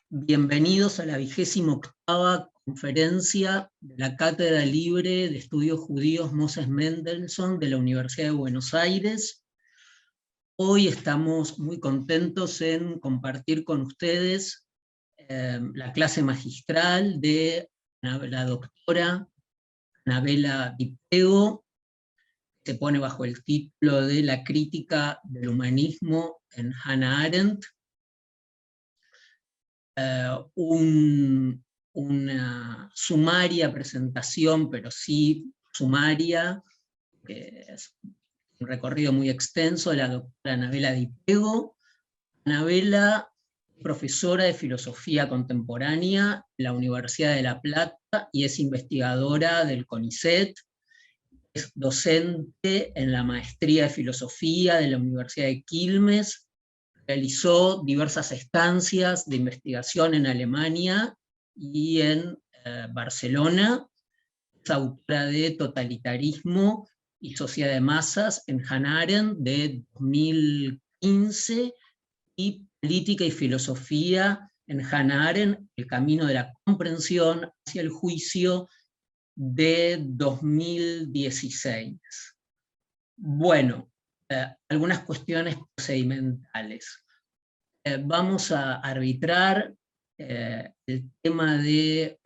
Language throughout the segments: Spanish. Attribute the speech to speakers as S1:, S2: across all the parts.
S1: Bienvenidos a la 28ª conferencia de la Cátedra Libre de Estudios Judíos Moses Mendelssohn de la Universidad de Buenos Aires. Hoy estamos muy contentos en compartir con ustedes la clase magistral de la doctora Anabela Di Piego, que se pone bajo el título de La crítica del humanismo en Hannah Arendt. Una sumaria presentación, pero sí sumaria, es un recorrido muy extenso de la doctora Anabela Di Piego. Anabela es profesora de filosofía contemporánea en la Universidad de La Plata y es investigadora del CONICET. Es docente en la maestría de filosofía de la Universidad de Quilmes. Realizó diversas estancias de investigación en Alemania y en Barcelona. Es autora de Totalitarismo y Sociedad de Masas en Hannah Arendt de 2015 y Política y Filosofía en Hannah Arendt, El camino de la comprensión hacia el juicio de 2016. Bueno, algunas cuestiones procedimentales. Vamos a arbitrar el tema de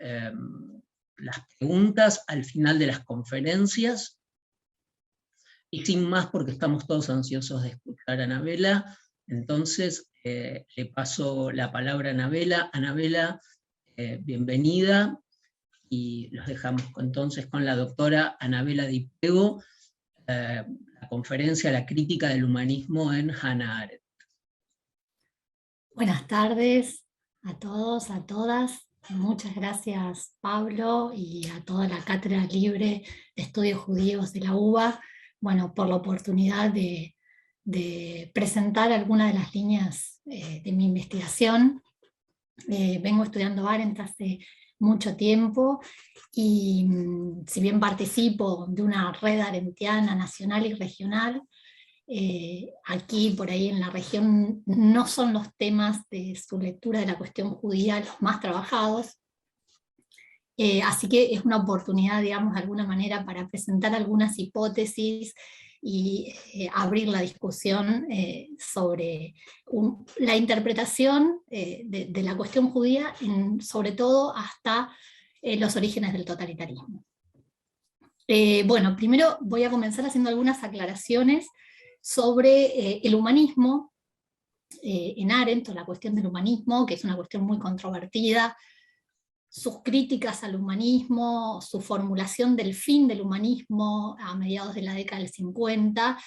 S1: las preguntas al final de las conferencias, y sin más, porque estamos todos ansiosos de escuchar a Anabela, entonces le paso la palabra a Anabela. Anabela, bienvenida, y los dejamos entonces con la doctora Anabela Di Piego, la conferencia La crítica del humanismo en Hannah Arendt.
S2: Buenas tardes a todos, a todas. Muchas gracias, Pablo, y a toda la Cátedra Libre de Estudios Judíos de la UBA, por la oportunidad de presentar algunas de las líneas de mi investigación. Vengo estudiando Arendt hace mucho tiempo, y si bien participo de una red arendtiana nacional y regional, aquí por ahí en la región no son los temas de su lectura de la cuestión judía los más trabajados, así que es una oportunidad, digamos, de alguna manera para presentar algunas hipótesis y abrir la discusión sobre la interpretación de la cuestión judía, sobre todo hasta los orígenes del totalitarismo. Primero voy a comenzar haciendo algunas aclaraciones sobre el humanismo en Arendt, o la cuestión del humanismo, que es una cuestión muy controvertida, sus críticas al humanismo, su formulación del fin del humanismo a mediados de la década del 50,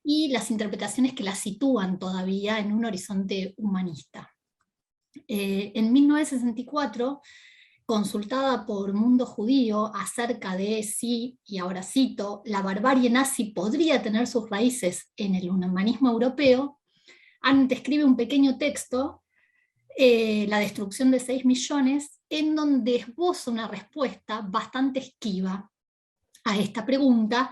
S2: y las interpretaciones que la sitúan todavía en un horizonte humanista. En 1964, consultada por Mundo Judío acerca de si, y ahora cito, la barbarie nazi podría tener sus raíces en el humanismo europeo, Arendt escribe un pequeño texto, La destrucción de 6 millones, en donde esboza una respuesta bastante esquiva a esta pregunta,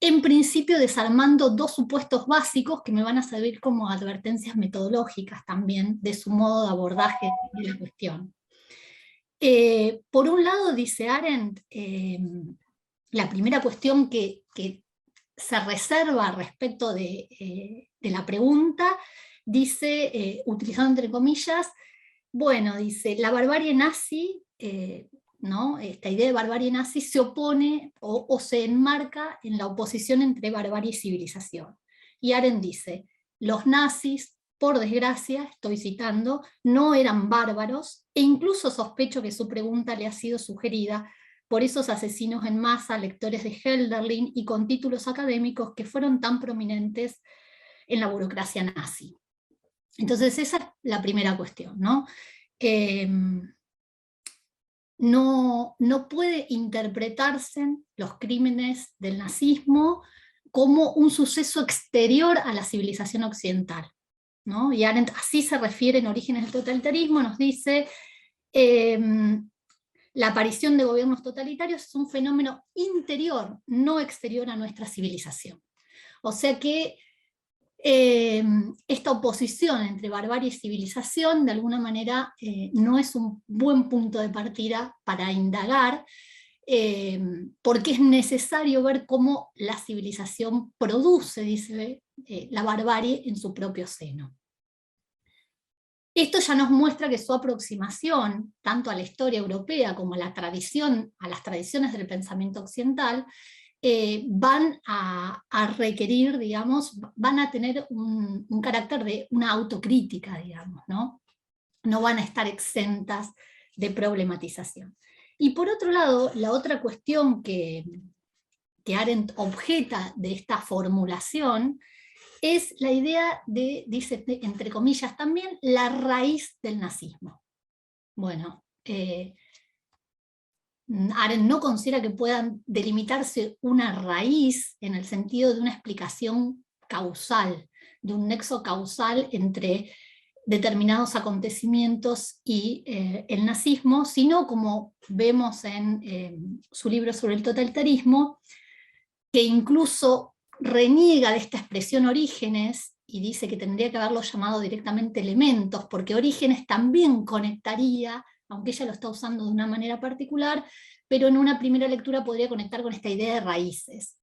S2: en principio desarmando dos supuestos básicos que me van a servir como advertencias metodológicas también de su modo de abordaje de la cuestión. Por un lado, dice Arendt, la primera cuestión que se reserva respecto de la pregunta, dice, utilizando entre comillas, dice, la barbarie nazi, ¿no? Esta idea de barbarie nazi se opone o se enmarca en la oposición entre barbarie y civilización. Y Arendt dice, los nazis, por desgracia, estoy citando, no eran bárbaros, e incluso sospecho que su pregunta le ha sido sugerida por esos asesinos en masa, lectores de Hölderlin y con títulos académicos que fueron tan prominentes en la burocracia nazi. Entonces esa es la primera cuestión, ¿no? No puede interpretarse los crímenes del nazismo como un suceso exterior a la civilización occidental, ¿no? Y Arendt así se refiere en Orígenes del totalitarismo, nos dice, la aparición de gobiernos totalitarios es un fenómeno interior, no exterior a nuestra civilización. O sea que esta oposición entre barbarie y civilización de alguna manera no es un buen punto de partida para indagar, porque es necesario ver cómo la civilización produce, dice, la barbarie en su propio seno. Esto ya nos muestra que su aproximación, tanto a la historia europea como a las tradiciones del pensamiento occidental, van a requerir, digamos, van a tener un carácter de una autocrítica, digamos, ¿no? No van a estar exentas de problematización. Y por otro lado, la otra cuestión que Arendt objeta de esta formulación es la idea de, dice entre comillas también, la raíz del nazismo. Bueno, Arendt no considera que puedan delimitarse una raíz en el sentido de una explicación causal, de un nexo causal entre determinados acontecimientos y el nazismo, sino como vemos en su libro sobre el totalitarismo, que incluso reniega de esta expresión orígenes y dice que tendría que haberlo llamado directamente elementos, porque orígenes también conectaría, aunque ella lo está usando de una manera particular, pero en una primera lectura podría conectar con esta idea de raíces.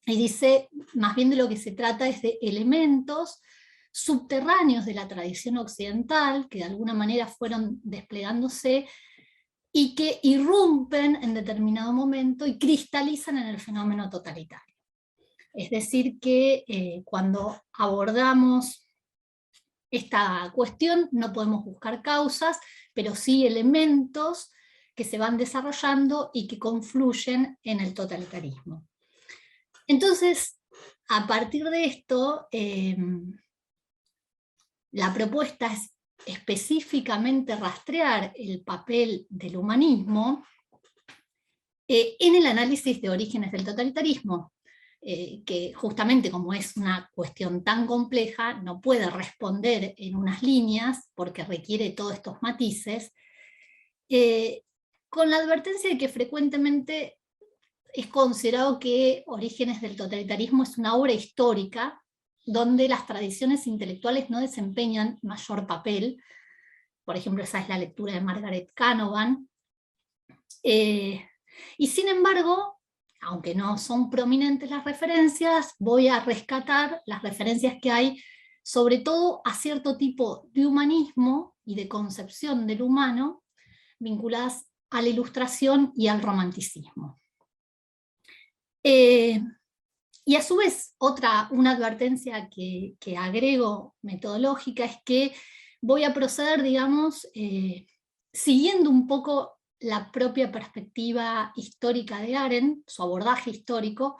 S2: Y dice, más bien de lo que se trata es de elementos subterráneos de la tradición occidental, que de alguna manera fueron desplegándose, y que irrumpen en determinado momento y cristalizan en el fenómeno totalitario. Es decir que cuando abordamos esta cuestión no podemos buscar causas, pero sí elementos que se van desarrollando y que confluyen en el totalitarismo. Entonces, a partir de esto, la propuesta es específicamente rastrear el papel del humanismo en el análisis de orígenes del totalitarismo, que justamente como es una cuestión tan compleja, no puede responder en unas líneas, porque requiere todos estos matices, con la advertencia de que frecuentemente es considerado que Orígenes del totalitarismo es una obra histórica, donde las tradiciones intelectuales no desempeñan mayor papel. Por ejemplo, esa es la lectura de Margaret Canavan. Y sin embargo, aunque no son prominentes las referencias, voy a rescatar las referencias que hay, sobre todo a cierto tipo de humanismo y de concepción del humano, vinculadas a la Ilustración y al Romanticismo. Y a su vez, una advertencia que agrego metodológica es que voy a proceder, digamos, siguiendo un poco la propia perspectiva histórica de Arendt, su abordaje histórico,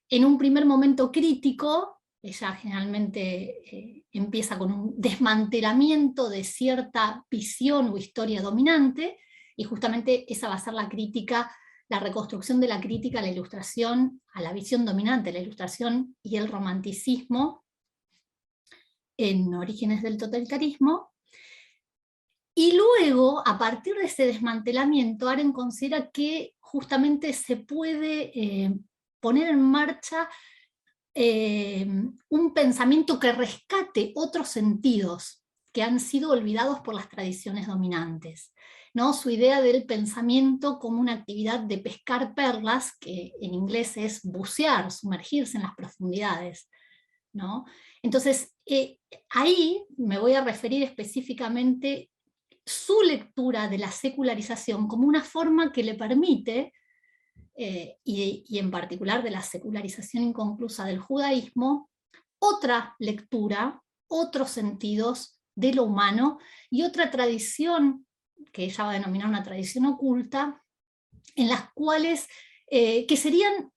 S2: en un primer momento crítico. Ella generalmente empieza con un desmantelamiento de cierta visión o historia dominante, y justamente esa va a ser la crítica, la reconstrucción de la crítica a la Ilustración, a la visión dominante de la Ilustración y el Romanticismo en Orígenes del totalitarismo. Y luego, a partir de ese desmantelamiento, Arendt considera que justamente se puede poner en marcha un pensamiento que rescate otros sentidos que han sido olvidados por las tradiciones dominantes, ¿no? Su idea del pensamiento como una actividad de pescar perlas, que en inglés es bucear, sumergirse en las profundidades, ¿no? Entonces, ahí me voy a referir específicamente su lectura de la secularización como una forma que le permite, y en particular de la secularización inconclusa del judaísmo, otra lectura, otros sentidos de lo humano y otra tradición, que ella va a denominar una tradición oculta, en las cuales, que serían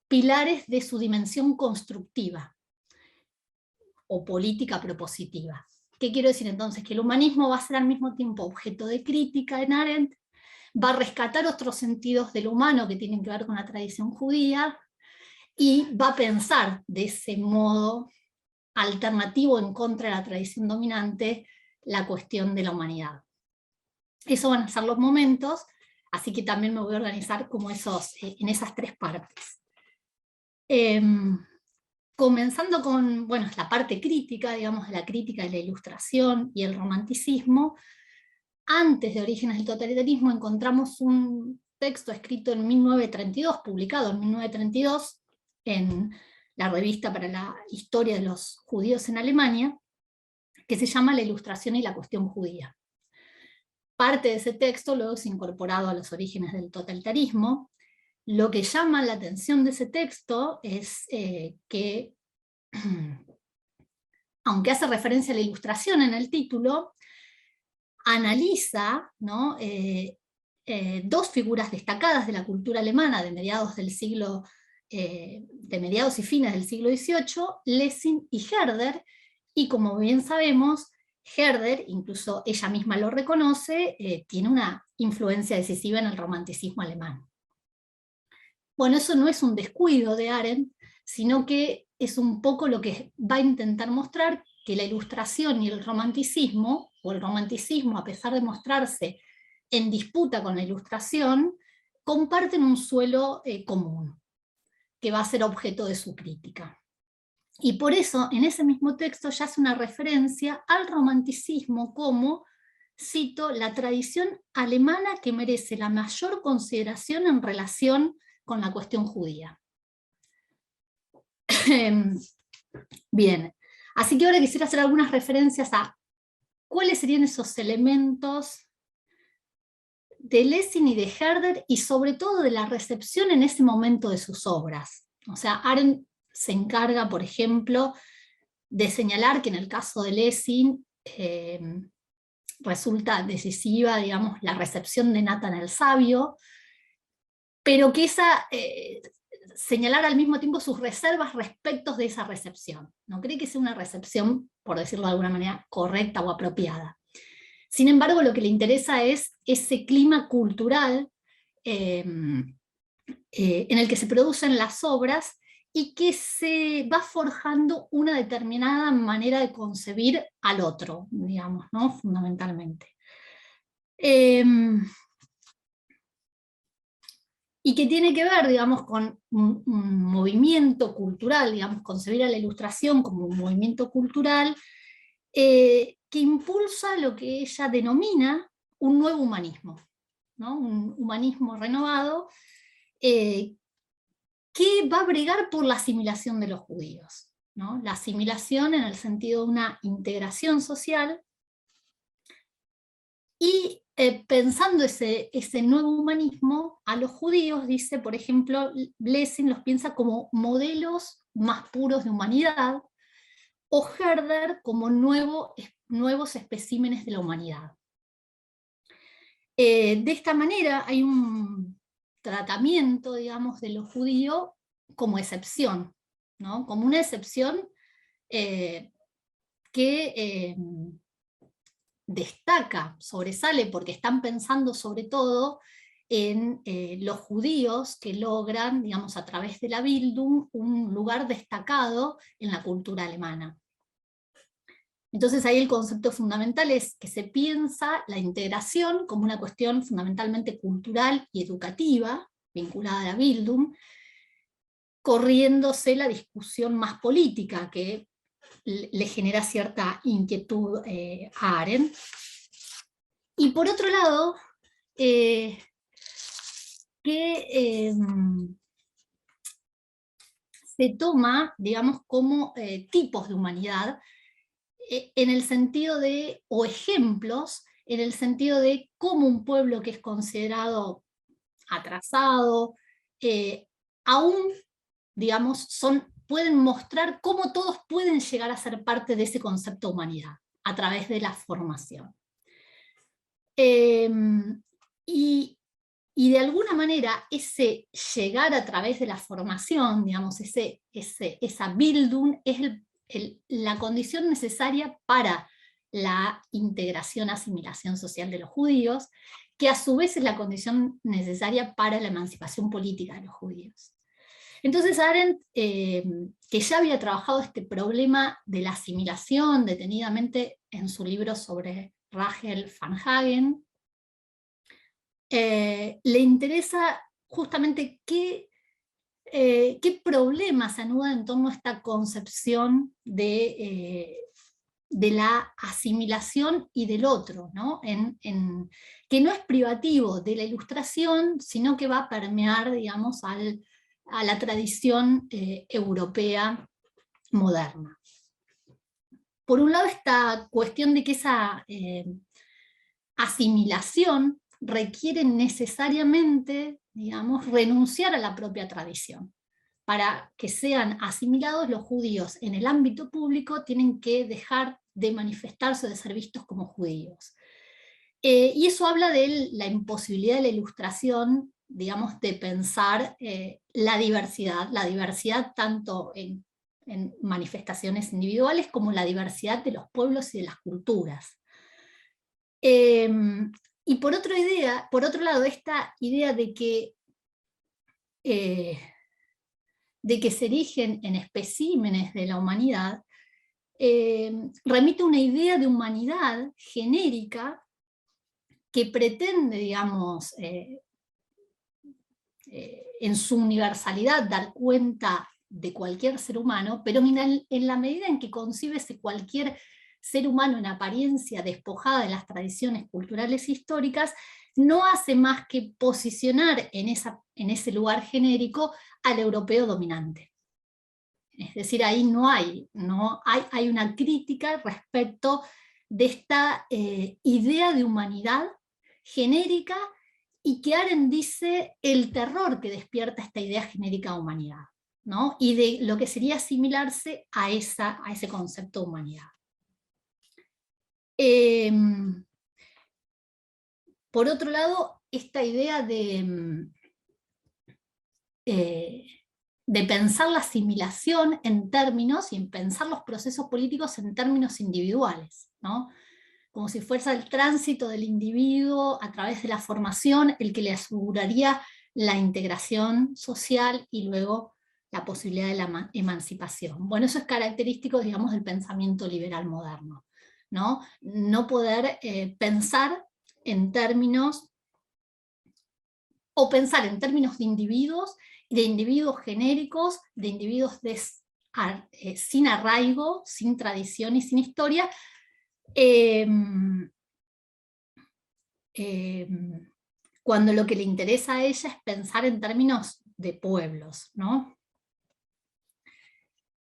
S2: pilares de su dimensión constructiva o política propositiva. ¿Qué quiero decir entonces? Que el humanismo va a ser al mismo tiempo objeto de crítica en Arendt, va a rescatar otros sentidos del humano que tienen que ver con la tradición judía, y va a pensar de ese modo alternativo en contra de la tradición dominante la cuestión de la humanidad. Esos van a ser los momentos, así que también me voy a organizar como en esas tres partes. comenzando con, bueno, la parte crítica, digamos, de la crítica de la Ilustración y el Romanticismo. Antes de Orígenes del Totalitarismo encontramos un texto escrito en 1932, publicado en 1932, en la Revista para la Historia de los Judíos en Alemania, que se llama La Ilustración y la Cuestión Judía. Parte de ese texto luego es incorporado a los Orígenes del Totalitarismo. Lo que llama la atención de ese texto es que, aunque hace referencia a la Ilustración en el título, analiza, ¿no?, dos figuras destacadas de la cultura alemana de mediados y fines del siglo XVIII, Lessing y Herder, y como bien sabemos, Herder, incluso ella misma lo reconoce, tiene una influencia decisiva en el romanticismo alemán. Bueno, eso no es un descuido de Arendt, sino que es un poco lo que va a intentar mostrar, que la Ilustración y el romanticismo, o el romanticismo, a pesar de mostrarse en disputa con la Ilustración, comparten un suelo común, que va a ser objeto de su crítica. Y por eso, en ese mismo texto ya hace una referencia al romanticismo como, cito, la tradición alemana que merece la mayor consideración en relación con la cuestión judía. Bien, así que ahora quisiera hacer algunas referencias a cuáles serían esos elementos de Lessing y de Herder, y sobre todo de la recepción en ese momento de sus obras. O sea, Arendt se encarga, por ejemplo, de señalar que en el caso de Lessing resulta decisiva, digamos, la recepción de Nathan el Sabio, pero que señalar al mismo tiempo sus reservas respecto de esa recepción. No cree que sea una recepción, por decirlo de alguna manera, correcta o apropiada. Sin embargo, lo que le interesa es ese clima cultural en el que se producen las obras y que se va forjando una determinada manera de concebir al otro, digamos, ¿no?, fundamentalmente. Y que tiene que ver, digamos, con un movimiento cultural, digamos, concebir a la Ilustración como un movimiento cultural que impulsa lo que ella denomina un nuevo humanismo, ¿no?, un humanismo renovado que va a bregar por la asimilación de los judíos, ¿no?, la asimilación en el sentido de una integración social, y pensando ese nuevo humanismo, a los judíos, dice, por ejemplo, Lessing los piensa como modelos más puros de humanidad, o Herder como nuevos especímenes de la humanidad. De esta manera hay un tratamiento, digamos, de lo judío como excepción, ¿no?, como una excepción que destaca, sobresale, porque están pensando sobre todo en los judíos que logran, digamos, a través de la Bildung, un lugar destacado en la cultura alemana. Entonces ahí el concepto fundamental es que se piensa la integración como una cuestión fundamentalmente cultural y educativa, vinculada a la Bildung, corriéndose la discusión más política que le genera cierta inquietud a Arendt. Y por otro lado, se toma, digamos, como tipos de humanidad, en el sentido de, o ejemplos, en el sentido de cómo un pueblo que es considerado atrasado, aún, digamos, pueden mostrar cómo todos pueden llegar a ser parte de ese concepto de humanidad, a través de la formación. Y de alguna manera ese llegar a través de la formación, digamos, esa Bildung es la condición necesaria para la integración, asimilación social de los judíos, que a su vez es la condición necesaria para la emancipación política de los judíos. Entonces Arendt, que ya había trabajado este problema de la asimilación detenidamente en su libro sobre Rachel van Hagen, le interesa justamente qué ¿Qué problemas se anudan en torno a esta concepción de la asimilación y del otro, ¿no? Que no es privativo de la Ilustración, sino que va a permear, digamos, a la tradición europea moderna? Por un lado, esta cuestión de que esa asimilación requiere necesariamente, digamos, renunciar a la propia tradición. Para que sean asimilados, los judíos en el ámbito público tienen que dejar de manifestarse, de ser vistos como judíos. Y eso habla de la imposibilidad de la Ilustración, digamos, de pensar la diversidad tanto en manifestaciones individuales como la diversidad de los pueblos y de las culturas. Y por otro lado, esta idea de que se erigen en especímenes de la humanidad, remite a una idea de humanidad genérica que pretende, digamos, en su universalidad dar cuenta de cualquier ser humano, pero en la medida en que concibe ese cualquier ser humano en apariencia despojada de las tradiciones culturales históricas, no hace más que posicionar en ese lugar genérico al europeo dominante. Es decir, ahí hay una crítica respecto de esta idea de humanidad genérica, y que Arendt dice el terror que despierta esta idea genérica de humanidad, ¿no? Y de lo que sería asimilarse a ese concepto de humanidad. Por otro lado, esta idea de pensar la asimilación en términos, y en pensar los procesos políticos en términos individuales, ¿no? Como si fuese el tránsito del individuo a través de la formación el que le aseguraría la integración social y luego la posibilidad de la emancipación. Bueno, eso es característico, digamos, del pensamiento liberal moderno, ¿no? No poder pensar en términos, o pensar en términos de individuos genéricos, de individuos sin arraigo, sin tradición y sin historia, cuando lo que le interesa a ella es pensar en términos de pueblos, ¿no?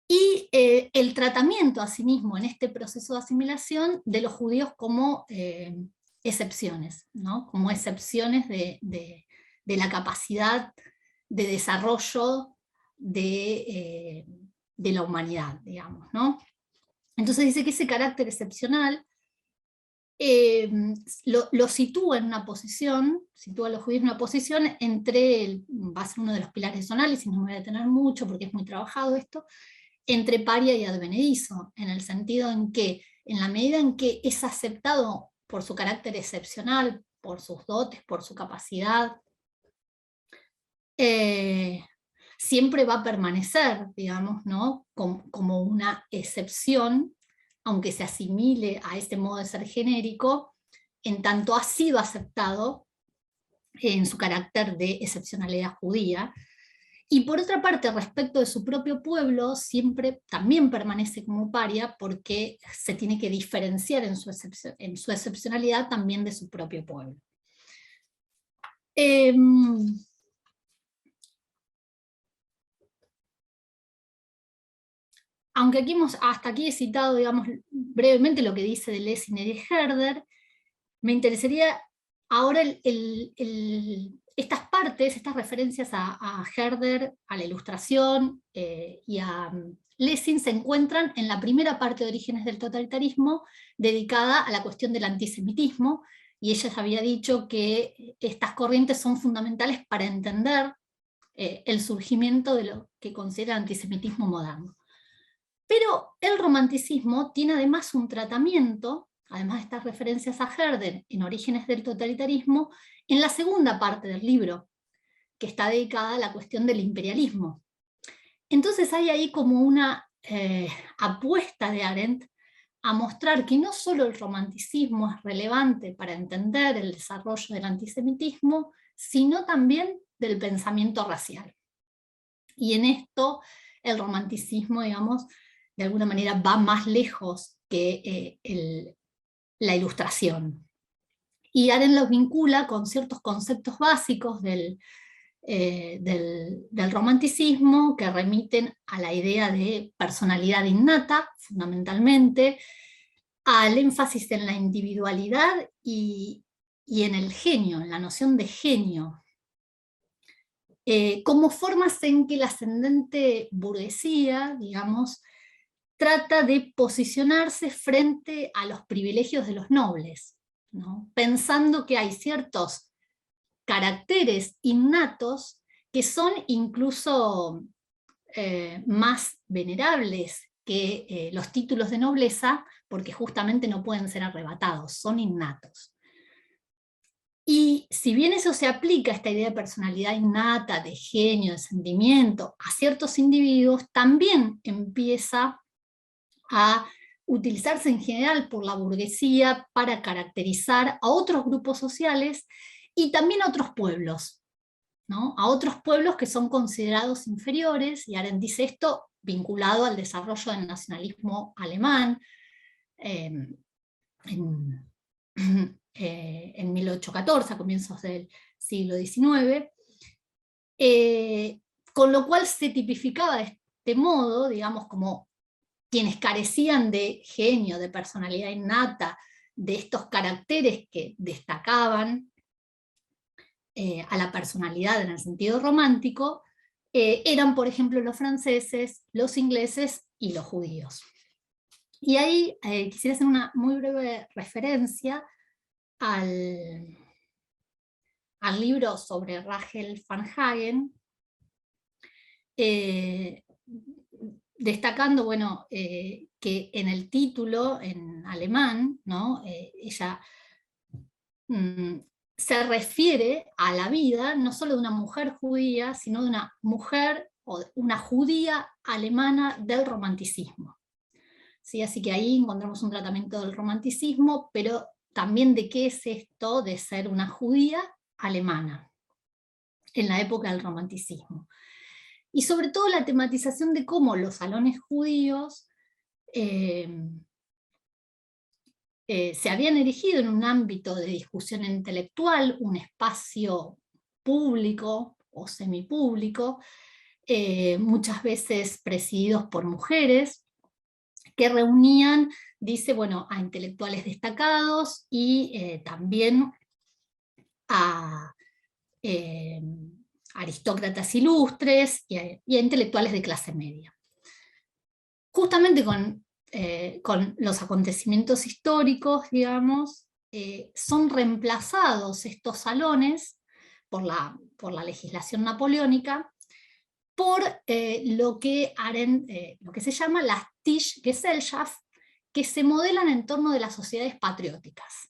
S2: Y el tratamiento asimismo en este proceso de asimilación de los judíos como excepciones, ¿no? Como excepciones de la capacidad de desarrollo de la humanidad, digamos, ¿no? Entonces dice que ese carácter excepcional lo sitúa en una posición, sitúa a los judíos en una posición va a ser uno de los pilares de su análisis, no me voy a detener mucho porque es muy trabajado esto, entre paria y advenedizo, en el sentido en que, en la medida en que es aceptado por su carácter excepcional, por sus dotes, por su capacidad, siempre va a permanecer, digamos, ¿no? como una excepción, aunque se asimile a ese modo de ser genérico, en tanto ha sido aceptado en su carácter de excepcionalidad judía. Y por otra parte, respecto de su propio pueblo, siempre también permanece como paria, porque se tiene que diferenciar en su excepcionalidad también de su propio pueblo. Aunque hasta aquí he citado, digamos, brevemente lo que dice de Lessing y de Herder, me interesaría ahora estas partes, estas referencias a Herder, a la Ilustración y a Lessing se encuentran en la primera parte de Orígenes del totalitarismo, dedicada a la cuestión del antisemitismo, y ella había dicho que estas corrientes son fundamentales para entender el surgimiento de lo que considera el antisemitismo moderno. Pero el romanticismo tiene además un tratamiento, además de estas referencias a Herder en Orígenes del totalitarismo, en la segunda parte del libro, que está dedicada a la cuestión del imperialismo. Entonces hay ahí como una apuesta de Arendt a mostrar que no solo el romanticismo es relevante para entender el desarrollo del antisemitismo, sino también del pensamiento racial. Y en esto el romanticismo, digamos, de alguna manera va más lejos que la ilustración. Y Arendt los vincula con ciertos conceptos básicos del romanticismo que remiten a la idea de personalidad innata, fundamentalmente, al énfasis en la individualidad y en el genio, en la noción de genio, como formas en que la ascendente burguesía, digamos, trata de posicionarse frente a los privilegios de los nobles, ¿no? Pensando que hay ciertos caracteres innatos que son incluso más venerables que los títulos de nobleza, porque justamente no pueden ser arrebatados, son innatos. Y si bien eso se aplica, esta idea de personalidad innata, de genio, de sentimiento, a ciertos individuos, también empieza a utilizarse en general por la burguesía para caracterizar a otros grupos sociales y también a otros pueblos, ¿no? A otros pueblos que son considerados inferiores, y Arendt dice esto vinculado al desarrollo del nacionalismo alemán en 1814, a comienzos del siglo XIX, con lo cual se tipificaba de este modo, digamos, como quienes carecían de genio, de personalidad innata, de estos caracteres que destacaban a la personalidad en el sentido romántico, eran, por ejemplo, los franceses, los ingleses y los judíos. Y ahí quisiera hacer una muy breve referencia al libro sobre Rachel van Hagen, destacando, bueno, que en el título, en alemán, ¿no? Ella se refiere a la vida no solo de una mujer judía, sino de una mujer o una judía alemana del romanticismo. ¿Sí? Así que ahí encontramos un tratamiento del romanticismo, pero también de qué es esto de ser una judía alemana en la época del romanticismo. Y sobre todo la tematización de cómo los salones judíos se habían erigido en un ámbito de discusión intelectual, un espacio público o semipúblico, muchas veces presididos por mujeres, que reunían, dice, bueno, a intelectuales destacados y también a aristócratas ilustres y a intelectuales de clase media. Justamente con los acontecimientos históricos, digamos, son reemplazados estos salones por la legislación napoleónica por lo que se llama las Tischgesellschaft, que se modelan en torno de las sociedades patrióticas.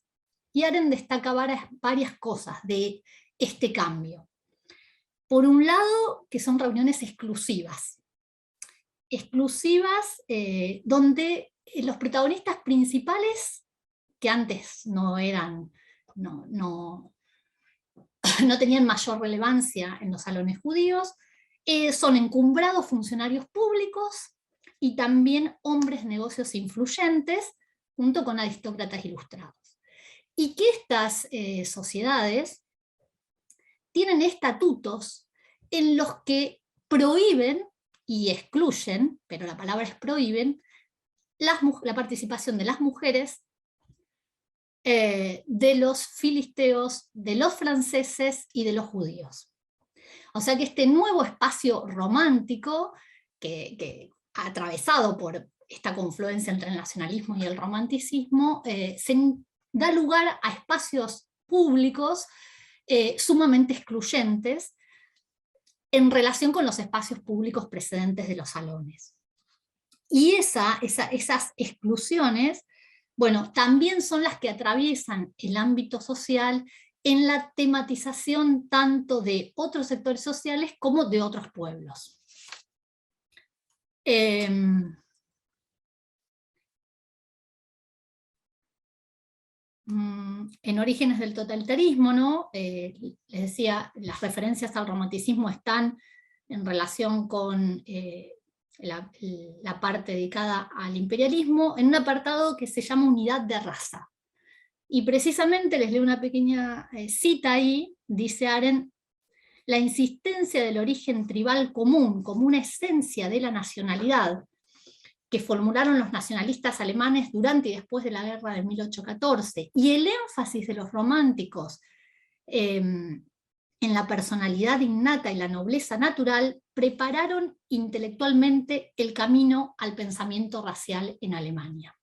S2: Y Arendt destaca varias cosas de este cambio. Por un lado, que son reuniones exclusivas, donde los protagonistas principales, que antes no tenían mayor relevancia en los salones judíos, son encumbrados funcionarios públicos y también hombres de negocios influyentes, junto con aristócratas ilustrados. Y que estas sociedades tienen estatutos en los que prohíben y excluyen, pero la palabra es prohíben, la participación de las mujeres, de los filisteos, de los franceses y de los judíos. O sea que este nuevo espacio romántico, que atravesado por esta confluencia entre el nacionalismo y el romanticismo, da lugar a espacios públicos sumamente excluyentes en relación con los espacios públicos precedentes de los salones. Y esas exclusiones, bueno, también son las que atraviesan el ámbito social en la tematización tanto de otros sectores sociales como de otros pueblos. En Orígenes del totalitarismo, ¿no? Les decía, las referencias al romanticismo están en relación con la parte dedicada al imperialismo, en un apartado que se llama unidad de raza. Y precisamente, les leo una pequeña cita ahí, dice Arendt: la insistencia del origen tribal común como una esencia de la nacionalidad, que formularon los nacionalistas alemanes durante y después de la guerra de 1814, y el énfasis de los románticos en la personalidad innata y la nobleza natural, prepararon intelectualmente el camino al pensamiento racial en Alemania,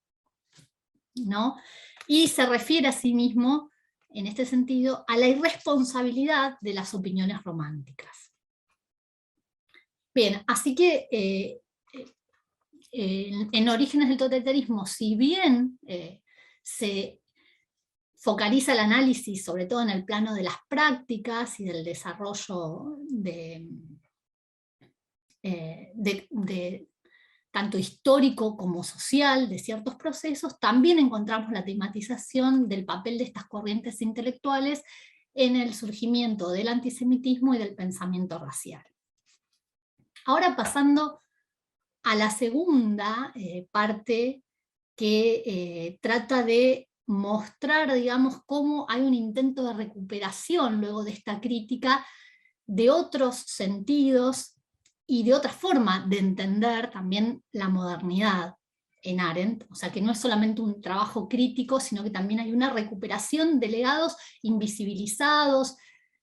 S2: ¿no? Y se refiere a sí mismo, en este sentido, a la irresponsabilidad de las opiniones románticas. Bien, así que en Orígenes del Totalitarismo, si bien se focaliza el análisis sobre todo en el plano de las prácticas y del desarrollo tanto histórico como social de ciertos procesos, también encontramos la tematización del papel de estas corrientes intelectuales en el surgimiento del antisemitismo y del pensamiento racial. Ahora pasando a la segunda parte, que trata de mostrar, digamos, cómo hay un intento de recuperación luego de esta crítica de otros sentidos y de otra forma de entender también la modernidad en Arendt, o sea que no es solamente un trabajo crítico, sino que también hay una recuperación de legados invisibilizados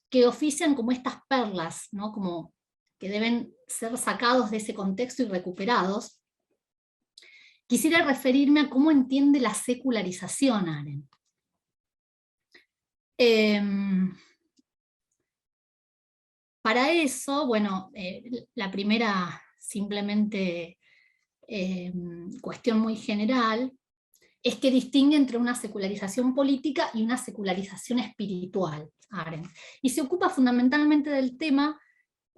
S2: que ofician como estas perlas, ¿no? Como que deben ser sacados de ese contexto y recuperados. Quisiera referirme a cómo entiende la secularización Arendt. Para eso, bueno, la primera simplemente cuestión muy general es que distingue entre una secularización política y una secularización espiritual, Arendt. Y se ocupa fundamentalmente del tema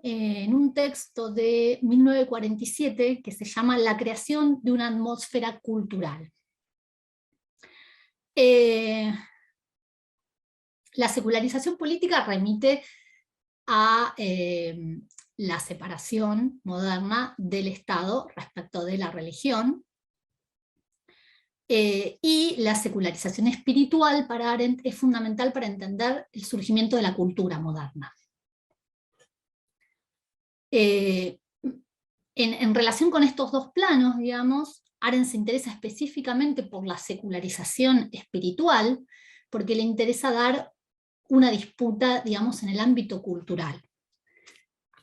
S2: en un texto de 1947 que se llama La creación de una atmósfera cultural. La secularización política remite a la separación moderna del Estado respecto de la religión, y la secularización espiritual para Arendt es fundamental para entender el surgimiento de la cultura moderna. En relación con estos dos planos, digamos, Arendt se interesa específicamente por la secularización espiritual, porque le interesa dar una disputa, digamos, en el ámbito cultural.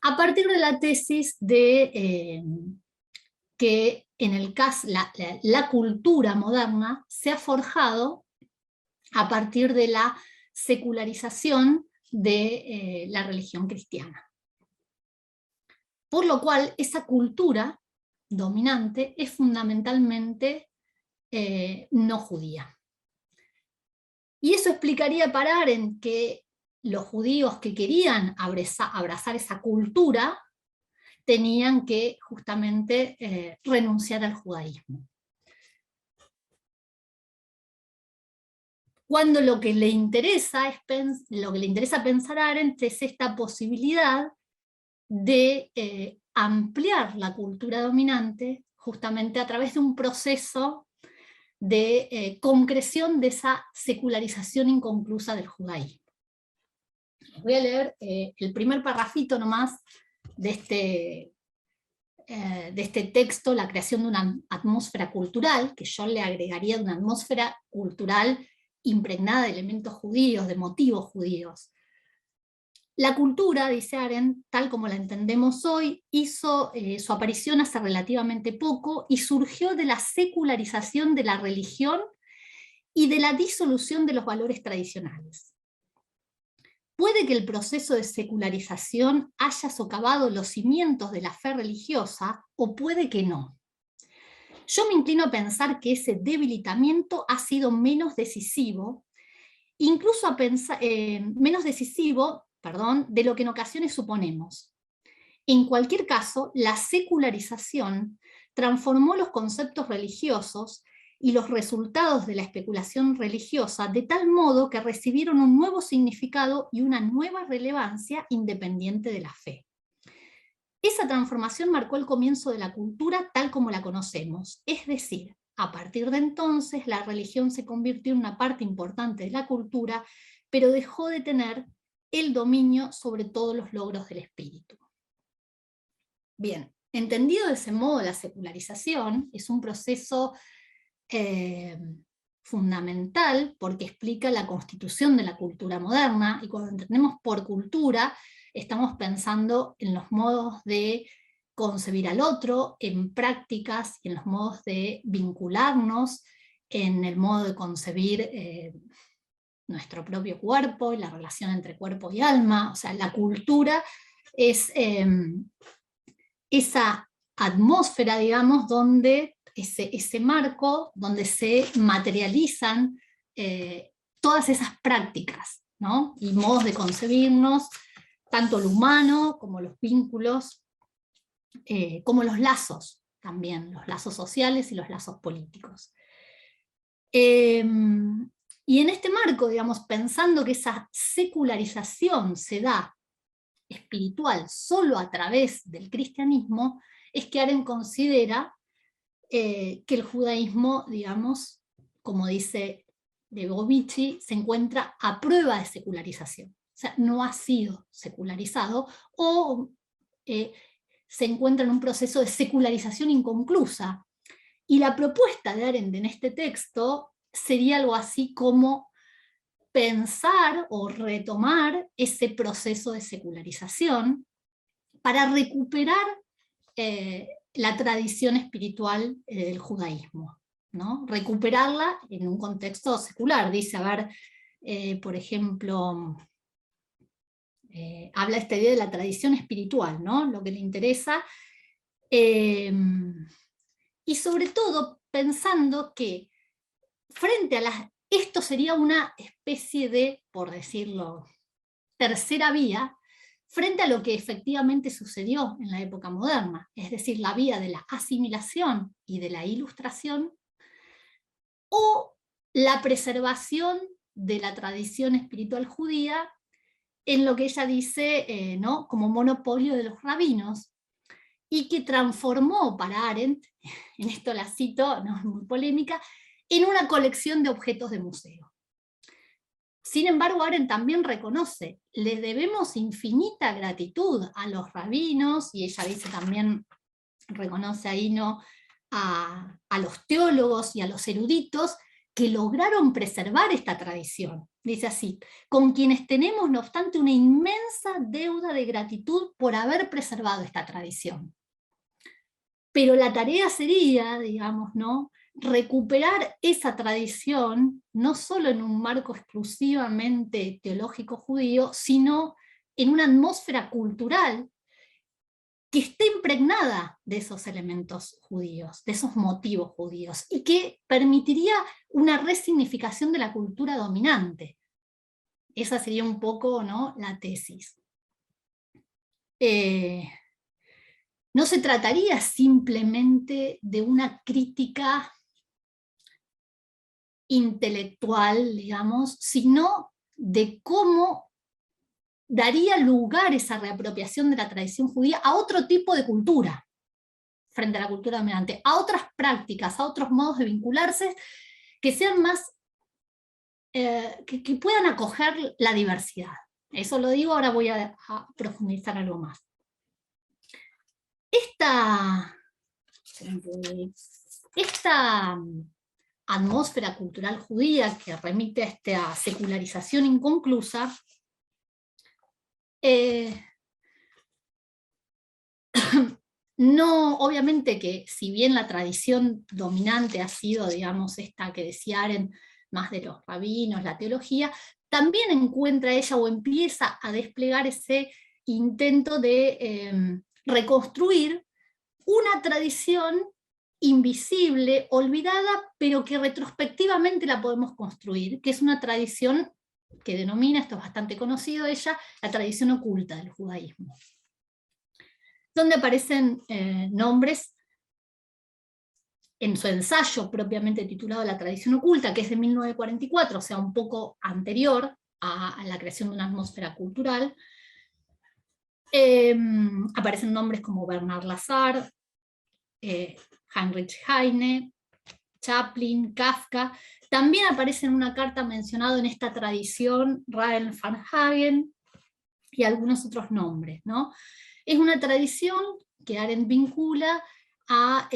S2: A partir de la tesis de que en el caso, la cultura moderna se ha forjado a partir de la secularización de la religión cristiana. Por lo cual, esa cultura dominante es fundamentalmente no judía. Y eso explicaría para Arendt que los judíos que querían abrazar esa cultura tenían que justamente renunciar al judaísmo. Cuando lo que le interesa pensar a Arendt es esta posibilidad de ampliar la cultura dominante justamente a través de un proceso de concreción de esa secularización inconclusa del judaísmo. Voy a leer el primer parrafito nomás de este texto, La creación de una atmósfera cultural, que yo le agregaría de una atmósfera cultural impregnada de elementos judíos, de motivos judíos. La cultura, dice Arendt, tal como la entendemos hoy, hizo su aparición hace relativamente poco y surgió de la secularización de la religión y de la disolución de los valores tradicionales. Puede que el proceso de secularización haya socavado los cimientos de la fe religiosa, o puede que no. Yo me inclino a pensar que ese debilitamiento ha sido menos decisivo, incluso menos decisivo, de lo que en ocasiones suponemos. En cualquier caso, la secularización transformó los conceptos religiosos y los resultados de la especulación religiosa de tal modo que recibieron un nuevo significado y una nueva relevancia independiente de la fe. esa transformación marcó el comienzo de la cultura tal como la conocemos, es decir, a partir de entonces la religión se convirtió en una parte importante de la cultura, pero dejó de tener el dominio sobre todos los logros del espíritu. Bien, entendido de ese modo, la secularización es un proceso fundamental porque explica la constitución de la cultura moderna, y cuando entendemos por cultura, estamos pensando en los modos de concebir al otro, en prácticas y en los modos de vincularnos, en el modo de concebir nuestro propio cuerpo y la relación entre cuerpo y alma. O sea, la cultura es esa atmósfera, digamos, donde ese marco donde se materializan todas esas prácticas, ¿no? Y modos de concebirnos, tanto lo humano como los vínculos, como los lazos también, los lazos sociales y los lazos políticos. Y en este marco, digamos, pensando que esa secularización se da espiritual solo a través del cristianismo, es que Arendt considera que el judaísmo, digamos, como dice Lebovici, se encuentra a prueba de secularización. O sea, no ha sido secularizado o se encuentra en un proceso de secularización inconclusa. Y la propuesta de Arendt en este texto sería algo así como pensar o retomar ese proceso de secularización para recuperar la tradición espiritual del judaísmo, ¿no? Recuperarla en un contexto secular. Dice, a ver, por ejemplo, habla esta idea de la tradición espiritual, ¿no? Lo que le interesa, y sobre todo pensando que frente a esto sería una especie de, por decirlo, tercera vía, frente a lo que efectivamente sucedió en la época moderna, es decir, la vía de la asimilación y de la ilustración, o la preservación de la tradición espiritual judía en lo que ella dice, ¿no?, como monopolio de los rabinos, y que transformó para Arendt, en esto la cito, no es muy polémica, en una colección de objetos de museo. Sin embargo, Arendt también reconoce, le debemos infinita gratitud a los rabinos, y ella dice también, reconoce ahí, ¿no?, a los teólogos y a los eruditos que lograron preservar esta tradición. Dice así, con quienes tenemos, no obstante, una inmensa deuda de gratitud por haber preservado esta tradición. Pero la tarea sería, digamos, ¿no?, recuperar esa tradición, no solo en un marco exclusivamente teológico judío, sino en una atmósfera cultural que esté impregnada de esos elementos judíos, de esos motivos judíos, y que permitiría una resignificación de la cultura dominante. Esa sería un poco, ¿no?, la tesis. No se trataría simplemente de una crítica intelectual, digamos, sino de cómo daría lugar esa reapropiación de la tradición judía a otro tipo de cultura, frente a la cultura dominante, a otras prácticas, a otros modos de vincularse, que sean más, que puedan acoger la diversidad. Eso lo digo, ahora voy a profundizar algo más. Esta atmósfera cultural judía que remite a esta secularización inconclusa, no, obviamente que si bien la tradición dominante ha sido, digamos, esta que decía Arendt, más de los rabinos, la teología, también encuentra ella o empieza a desplegar ese intento de reconstruir una tradición invisible, olvidada, pero que retrospectivamente la podemos construir, que es una tradición que denomina, esto es bastante conocido ella, la tradición oculta del judaísmo, donde aparecen nombres en su ensayo propiamente titulado La tradición oculta, que es de 1944, o sea, un poco anterior a la creación de una atmósfera cultural. Aparecen nombres como Bernard Lazare, Heinrich Heine, Chaplin, Kafka. También aparece en una carta mencionado en esta tradición Rael van Hagen y algunos otros nombres, ¿no? Es una tradición que Arendt vincula a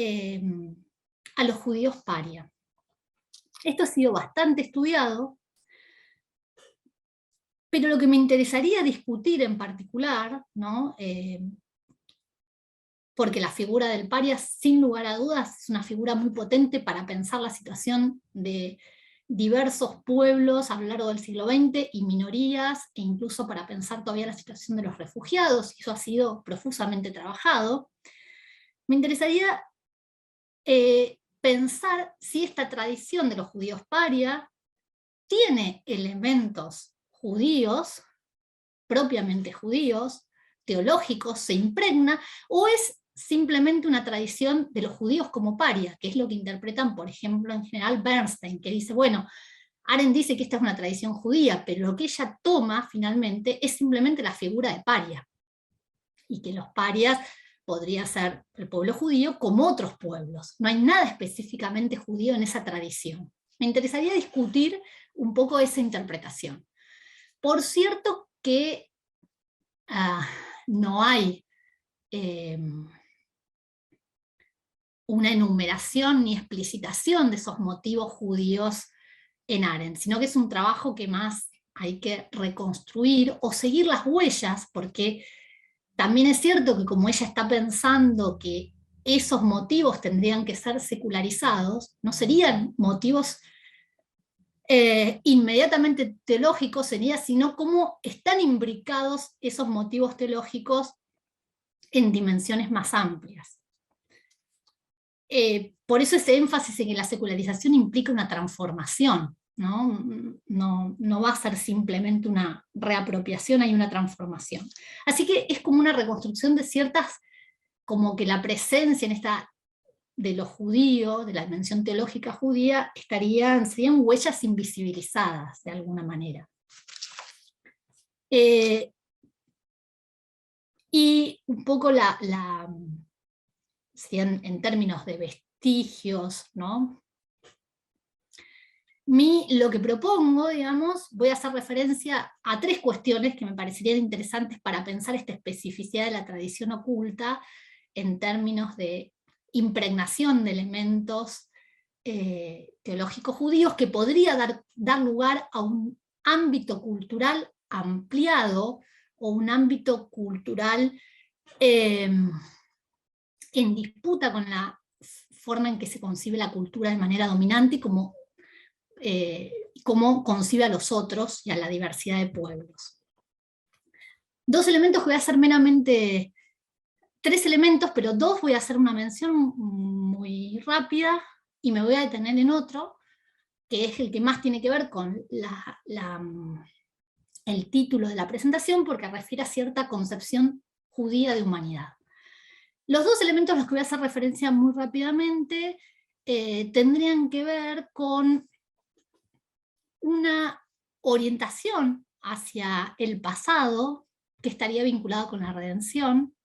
S2: los judíos paria. Esto ha sido bastante estudiado, pero lo que me interesaría discutir en particular, ¿no? Porque la figura del paria, sin lugar a dudas, es una figura muy potente para pensar la situación de diversos pueblos a lo largo del siglo XX y minorías, e incluso para pensar todavía la situación de los refugiados, y eso ha sido profusamente trabajado. Me interesaría pensar si esta tradición de los judíos paria tiene elementos judíos, propiamente judíos, teológicos, se impregna, o es simplemente una tradición de los judíos como paria, que es lo que interpretan, por ejemplo, en general Bernstein, que dice, bueno, Arendt dice que esta es una tradición judía, pero lo que ella toma finalmente es simplemente la figura de paria, y que los parias podría ser el pueblo judío como otros pueblos. No hay nada específicamente judío en esa tradición. Me interesaría discutir un poco esa interpretación. Por cierto que no hay una enumeración ni explicitación de esos motivos judíos en Arendt, sino que es un trabajo que más hay que reconstruir o seguir las huellas, porque también es cierto que como ella está pensando que esos motivos tendrían que ser secularizados, no serían motivos inmediatamente teológicos, sería sino cómo están imbricados esos motivos teológicos en dimensiones más amplias. Por eso ese énfasis en que la secularización implica una transformación, ¿no? No va a ser simplemente una reapropiación, hay una transformación. Así que es como una reconstrucción de ciertas, como que la presencia en esta de los judíos, de la dimensión teológica judía, serían huellas invisibilizadas de alguna manera. Y un poco en términos de vestigios, ¿no? Lo que propongo, digamos, voy a hacer referencia a 3 cuestiones que me parecerían interesantes para pensar esta especificidad de la tradición oculta en términos de impregnación de elementos teológicos judíos, que podría dar lugar a un ámbito cultural ampliado, o un ámbito cultural en disputa con la forma en que se concibe la cultura de manera dominante, como cómo concibe a los otros y a la diversidad de pueblos. 2 elementos que voy a hacer meramente, 3 elementos, pero 2 voy a hacer una mención muy rápida, y me voy a detener en otro, que es el que más tiene que ver con el título de la presentación, porque refiere a cierta concepción judía de humanidad. Los 2 elementos a los que voy a hacer referencia muy rápidamente tendrían que ver con una orientación hacia el pasado, que estaría vinculado con la redención,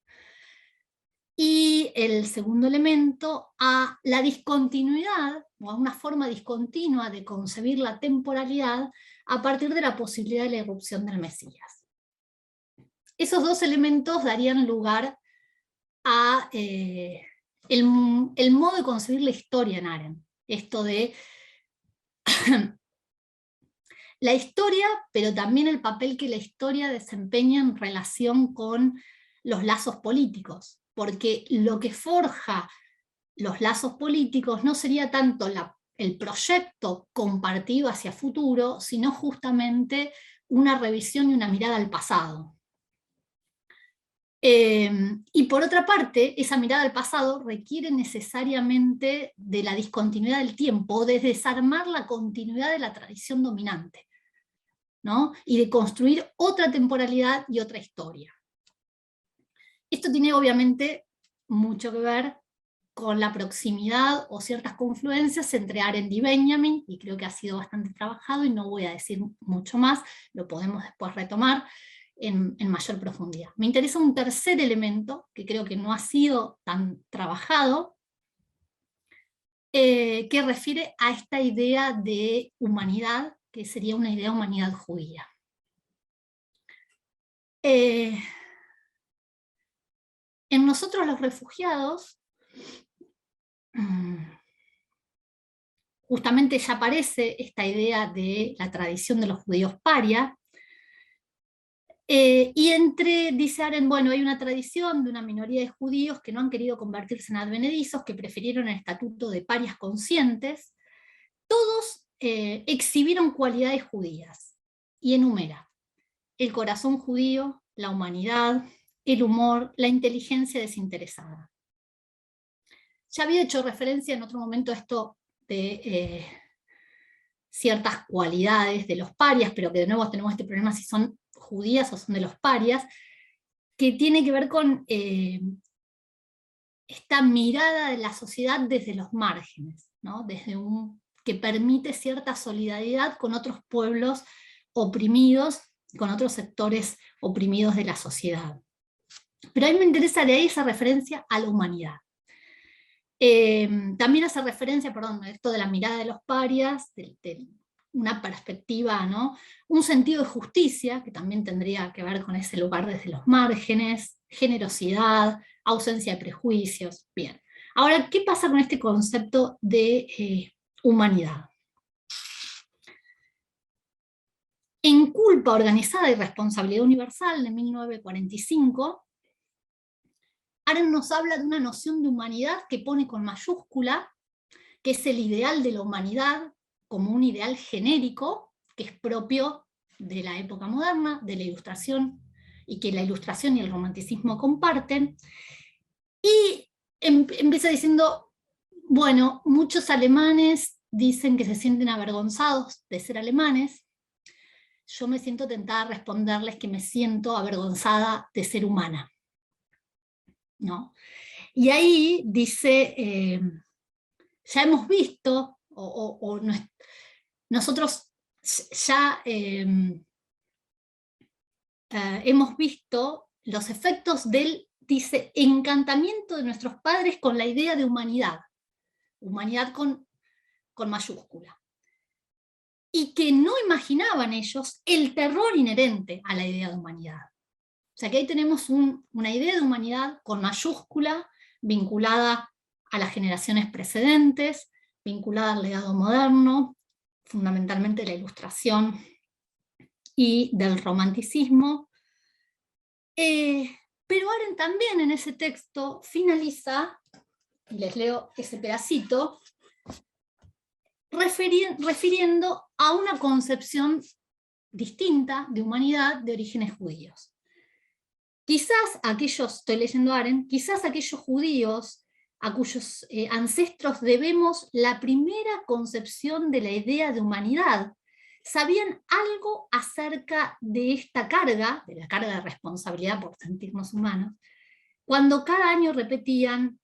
S2: y el segundo elemento a la discontinuidad, o a una forma discontinua de concebir la temporalidad a partir de la posibilidad de la irrupción del Mesías. Esos 2 elementos darían lugar a el modo de concebir la historia en Arendt. Esto de la historia, pero también el papel que la historia desempeña en relación con los lazos políticos, porque lo que forja los lazos políticos no sería tanto el proyecto compartido hacia futuro, sino justamente una revisión y una mirada al pasado. Y por otra parte, esa mirada al pasado requiere necesariamente de la discontinuidad del tiempo, de desarmar la continuidad de la tradición dominante, ¿no? Y de construir otra temporalidad y otra historia. Esto tiene obviamente mucho que ver con la proximidad o ciertas confluencias entre Arendt y Benjamin, y creo que ha sido bastante trabajado y no voy a decir mucho más, lo podemos después retomar. en mayor profundidad. Me interesa un tercer elemento, que creo que no ha sido tan trabajado, que refiere a esta idea de humanidad, que sería una idea de humanidad judía. En nosotros los refugiados, justamente ya aparece esta idea de la tradición de los judíos paria, y dice Arendt, bueno, hay una tradición de una minoría de judíos que no han querido convertirse en advenedizos, que prefirieron el estatuto de parias conscientes. Todos exhibieron cualidades judías, y enumera el corazón judío, la humanidad, el humor, la inteligencia desinteresada. Ya había hecho referencia en otro momento a esto de ciertas cualidades de los parias, pero que de nuevo tenemos este problema si son judías o son de los parias, que tiene que ver con esta mirada de la sociedad desde los márgenes, ¿no? Que permite cierta solidaridad con otros pueblos oprimidos, con otros sectores oprimidos de la sociedad. Pero a mí me interesa de ahí esa referencia a la humanidad. También hace referencia, a esto de la mirada de los parias, de una perspectiva, ¿no? Un sentido de justicia, que también tendría que ver con ese lugar desde los márgenes, generosidad, ausencia de prejuicios. Bien. Ahora, ¿qué pasa con este concepto de humanidad? En Culpa Organizada y Responsabilidad Universal, de 1945, Arendt nos habla de una noción de humanidad que pone con mayúscula, que es el ideal de la humanidad como un ideal genérico, que es propio de la época moderna, de la Ilustración, y que la Ilustración y el Romanticismo comparten. Y empieza diciendo, bueno, muchos alemanes dicen que se sienten avergonzados de ser alemanes. Yo me siento tentada a responderles que me siento avergonzada de ser humana, ¿no? Y ahí dice, ya hemos visto, nosotros ya hemos visto los efectos del, dice, encantamiento de nuestros padres con la idea de humanidad, humanidad con mayúscula, y que no imaginaban ellos el terror inherente a la idea de humanidad. O sea que ahí tenemos una idea de humanidad con mayúscula, vinculada a las generaciones precedentes, vinculada al legado moderno, fundamentalmente de la Ilustración y del Romanticismo. Pero Arendt también en ese texto finaliza, y les leo ese pedacito, refiriendo a una concepción distinta de humanidad de orígenes judíos. Quizás aquellos, estoy leyendo Arendt, quizás aquellos judíos a cuyos ancestros debemos la primera concepción de la idea de humanidad, sabían algo acerca de esta carga, de la carga de responsabilidad por sentirnos humanos, cuando cada año repetían,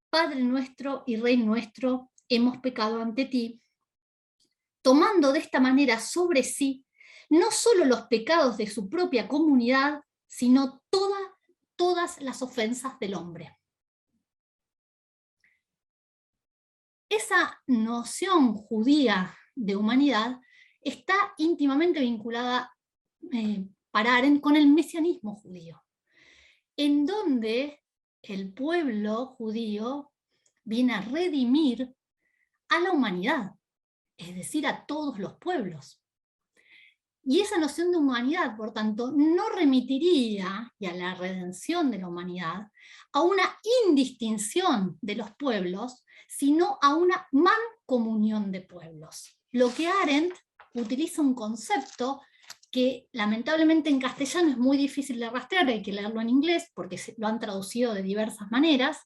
S2: Padre nuestro y Rey nuestro, hemos pecado ante ti, tomando de esta manera sobre sí no solo los pecados de su propia comunidad, sino todas las ofensas del hombre. Esa noción judía de humanidad está íntimamente vinculada para Arendt con el mesianismo judío, en donde el pueblo judío viene a redimir a la humanidad, es decir, a todos los pueblos. Y esa noción de humanidad, por tanto, no remitiría, y a la redención de la humanidad, a una indistinción de los pueblos, sino a una mancomunión de pueblos. Lo que Arendt utiliza un concepto que lamentablemente en castellano es muy difícil de rastrear, hay que leerlo en inglés porque lo han traducido de diversas maneras,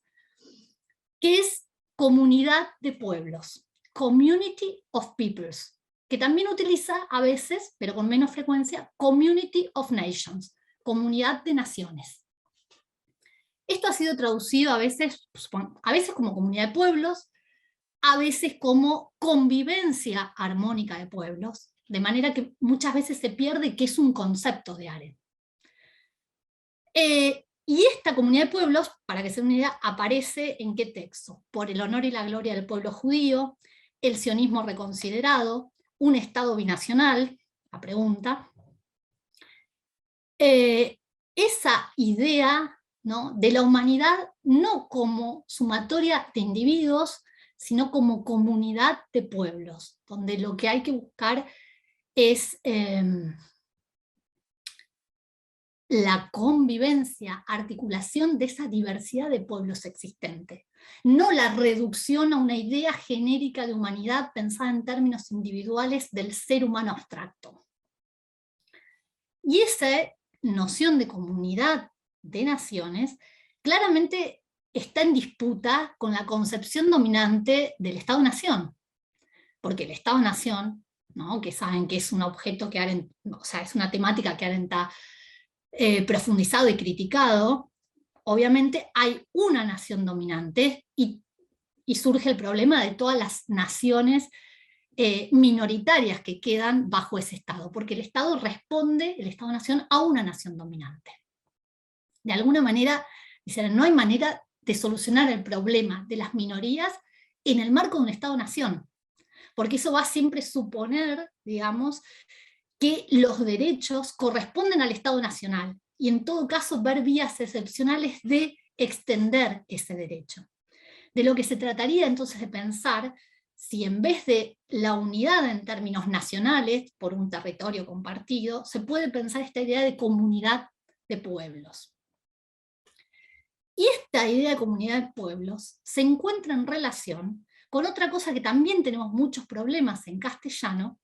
S2: que es comunidad de pueblos, community of peoples, que también utiliza a veces, pero con menos frecuencia, community of nations, comunidad de naciones. Esto ha sido traducido a veces como comunidad de pueblos, a veces como convivencia armónica de pueblos, de manera que muchas veces se pierde que es un concepto de Arendt. Y esta comunidad de pueblos, para que se den una idea, aparece ¿en qué texto? Por el honor y la gloria del pueblo judío, el sionismo reconsiderado, un Estado binacional, la pregunta. Esa idea, ¿no?, de la humanidad no como sumatoria de individuos, sino como comunidad de pueblos, donde lo que hay que buscar es la convivencia, articulación de esa diversidad de pueblos existentes, no la reducción a una idea genérica de humanidad pensada en términos individuales del ser humano abstracto. Y esa noción de comunidad de naciones claramente está en disputa con la concepción dominante del Estado-Nación, porque el Estado-Nación, ¿no?, que saben que es un objeto que es una temática que Arendt ha profundizado y criticado, obviamente hay una nación dominante y surge el problema de todas las naciones minoritarias que quedan bajo ese Estado, porque el Estado responde, el Estado-Nación, a una nación dominante. De alguna manera, dicen, no hay manera de solucionar el problema de las minorías en el marco de un Estado-Nación, porque eso va a siempre suponer, digamos, que los derechos corresponden al Estado Nacional, y en todo caso ver vías excepcionales de extender ese derecho. De lo que se trataría entonces de pensar si en vez de la unidad en términos nacionales, por un territorio compartido, se puede pensar esta idea de comunidad de pueblos. Y esta idea de comunidad de pueblos se encuentra en relación con otra cosa que también tenemos muchos problemas en castellano,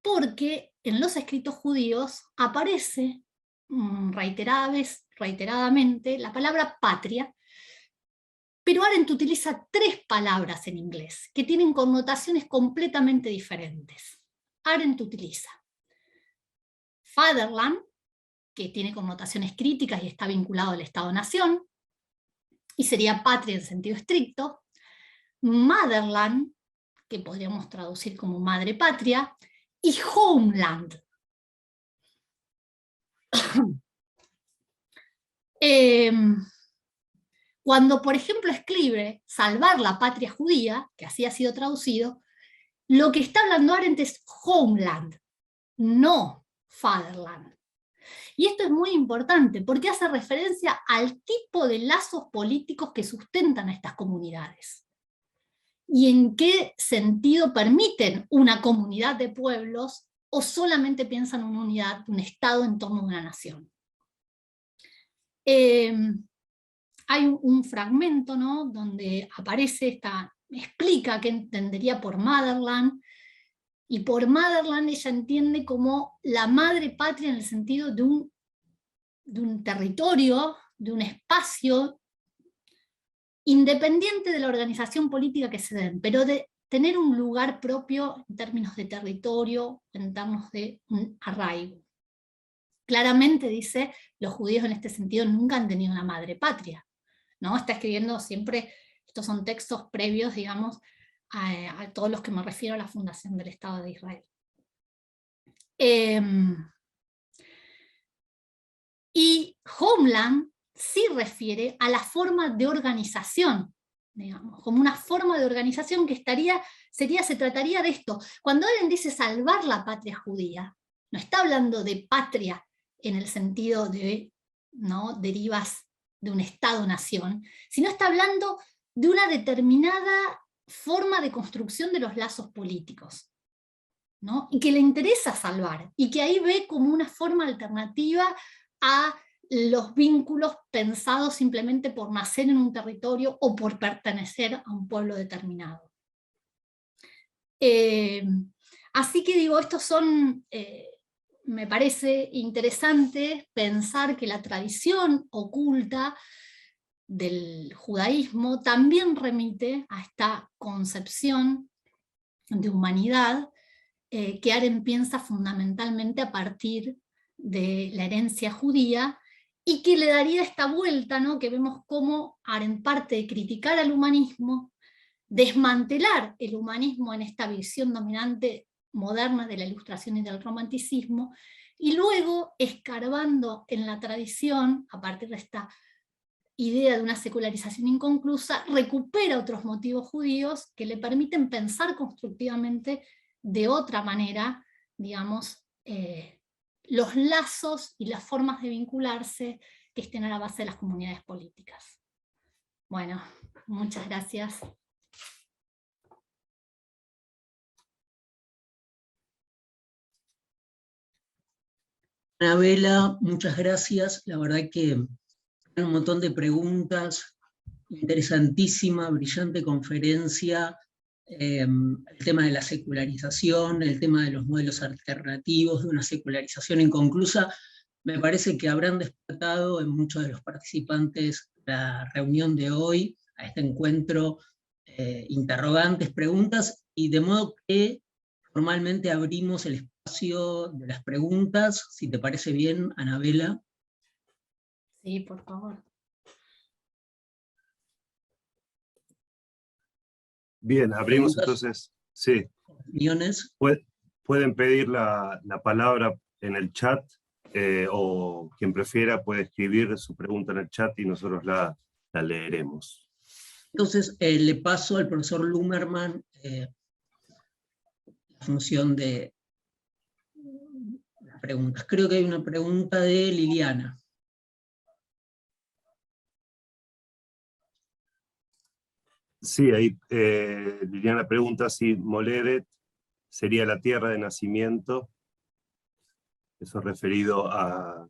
S2: porque en los escritos judíos aparece reiteradamente la palabra patria, pero Arendt utiliza 3 palabras en inglés que tienen connotaciones completamente diferentes. Arendt utiliza fatherland, que tiene connotaciones críticas y está vinculado al Estado-Nación, y sería patria en sentido estricto; motherland, que podríamos traducir como madre patria; y homeland. Cuando, por ejemplo, escribe salvar la patria judía, que así ha sido traducido, lo que está hablando Arendt es homeland, no fatherland. Y esto es muy importante porque hace referencia al tipo de lazos políticos que sustentan a estas comunidades. Y en qué sentido permiten una comunidad de pueblos o solamente piensan en una unidad, un Estado en torno a una nación. Hay un fragmento, ¿no?, donde aparece explica qué entendería por motherland, y por motherland ella entiende como la madre patria en el sentido de un territorio, de un espacio, independiente de la organización política que se den, pero de tener un lugar propio en términos de territorio, en términos de un arraigo. Claramente dice, los judíos en este sentido nunca han tenido una madre patria, ¿no? Está escribiendo siempre, estos son textos previos, digamos, a todos los que me refiero a la fundación del Estado de Israel. Y homeland sí refiere a la forma de organización, digamos, como una forma de organización que se trataría de esto. Cuando alguien dice salvar la patria judía, no está hablando de patria en el sentido de, ¿no?, derivas de un Estado-nación, sino está hablando de una determinada forma de construcción de los lazos políticos, ¿no?, y que le interesa salvar, y que ahí ve como una forma alternativa a los vínculos pensados simplemente por nacer en un territorio o por pertenecer a un pueblo determinado. Así que digo, estos son... me parece interesante pensar que la tradición oculta del judaísmo también remite a esta concepción de humanidad que Arendt piensa fundamentalmente a partir de la herencia judía, y que le daría esta vuelta, ¿no?, que vemos cómo Arendt parte de criticar al humanismo, desmantelar el humanismo en esta visión dominante moderna de la Ilustración y del Romanticismo, y luego, escarbando en la tradición, a partir de esta idea de una secularización inconclusa, recupera otros motivos judíos que le permiten pensar constructivamente de otra manera, digamos, los lazos y las formas de vincularse que estén a la base de las comunidades políticas. Bueno, muchas gracias.
S1: Anabela, muchas gracias. La verdad que hay un montón de preguntas, interesantísima, brillante conferencia, el tema de la secularización, el tema de los modelos alternativos de una secularización inconclusa, me parece que habrán despertado en muchos de los participantes de la reunión de hoy, a este encuentro, interrogantes, preguntas, y de modo que formalmente abrimos el espacio de las preguntas, si te parece bien, Anabela.
S2: Sí, por favor.
S3: Bien, abrimos entonces. Sí.
S1: Opiniones.
S3: Pueden pedir la palabra en el chat, o quien prefiera puede escribir su pregunta en el chat y nosotros la leeremos.
S1: Entonces le paso al profesor Lumerman la función de las preguntas. Creo que hay una pregunta de Liliana.
S3: Sí, ahí Liliana pregunta si Moledet sería la tierra de nacimiento. Eso referido a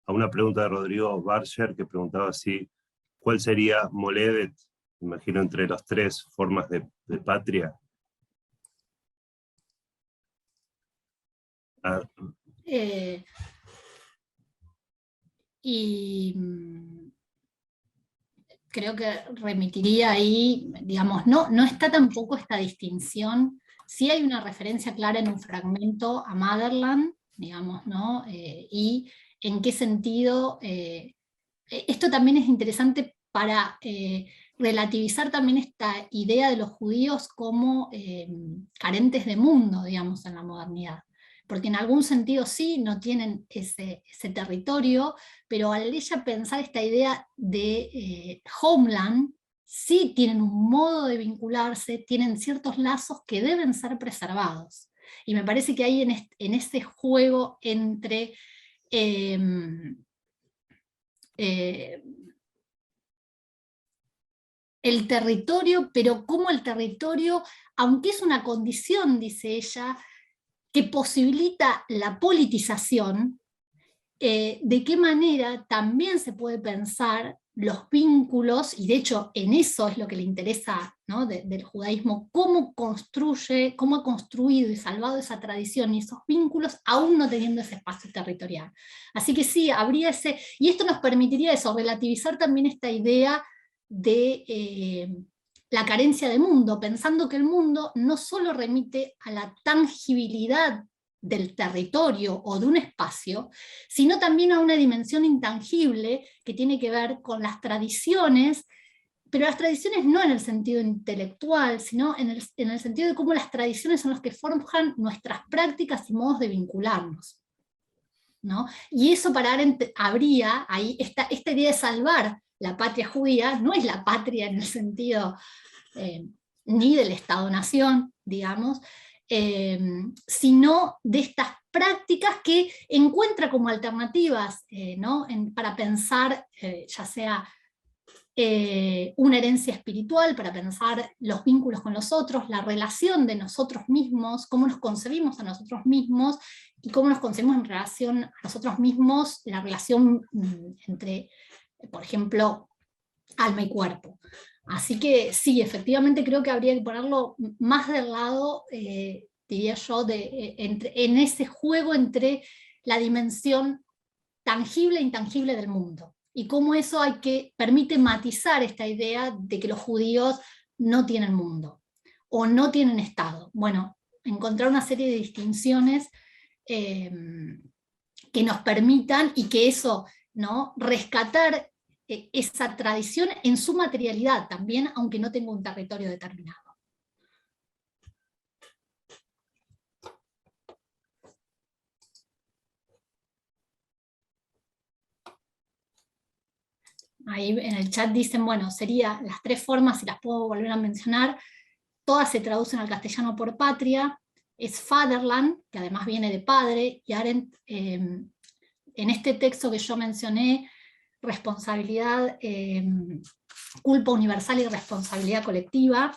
S3: una pregunta de Rodrigo Barger, que preguntaba si cuál sería Moledet, imagino entre las tres formas de patria.
S2: Creo que remitiría ahí, digamos, no está tampoco esta distinción. Sí hay una referencia clara en un fragmento a Motherland, digamos, ¿no? Y en qué sentido, esto también es interesante para relativizar también esta idea de los judíos como carentes de mundo, digamos, en la modernidad. Porque en algún sentido sí, no tienen ese territorio, pero al ella pensar esta idea de homeland, sí tienen un modo de vincularse, tienen ciertos lazos que deben ser preservados. Y me parece que ahí en ese juego entre el territorio, pero como el territorio, aunque es una condición, dice ella, que posibilita la politización, de qué manera también se puede pensar los vínculos, y de hecho en eso es lo que le interesa, ¿no? del judaísmo, cómo construye, cómo ha construido y salvado esa tradición y esos vínculos, aún no teniendo ese espacio territorial. Así que sí, habría ese, y esto nos permitiría eso, relativizar también esta idea de la carencia de mundo, pensando que el mundo no solo remite a la tangibilidad del territorio o de un espacio, sino también a una dimensión intangible que tiene que ver con las tradiciones, pero las tradiciones no en el sentido intelectual, sino en el sentido de cómo las tradiciones son las que forjan nuestras prácticas y modos de vincularnos, ¿no? Y eso para Arendt habría ahí esta idea de salvar la patria judía, no es la patria en el sentido ni del Estado-Nación, digamos, sino de estas prácticas que encuentra como alternativas, ¿no? para pensar ya sea una herencia espiritual, para pensar los vínculos con los otros, la relación de nosotros mismos, cómo nos concebimos a nosotros mismos, y cómo nos concebimos en relación a nosotros mismos, la relación entre, por ejemplo, alma y cuerpo. Así que sí, efectivamente creo que habría que ponerlo más del lado, diría yo, en ese juego entre la dimensión tangible e intangible del mundo. Y cómo eso permite matizar esta idea de que los judíos no tienen mundo, o no tienen Estado. Bueno, encontrar una serie de distinciones que nos permitan, y que eso, ¿no? Rescatar esa tradición en su materialidad también, aunque no tenga un territorio determinado. ahí en el chat dicen, bueno, sería las 3 formas, si las puedo volver a mencionar, todas se traducen al castellano por patria, es Fatherland, que además viene de padre, y Arendt, en este texto que yo mencioné, responsabilidad, culpa universal y responsabilidad colectiva,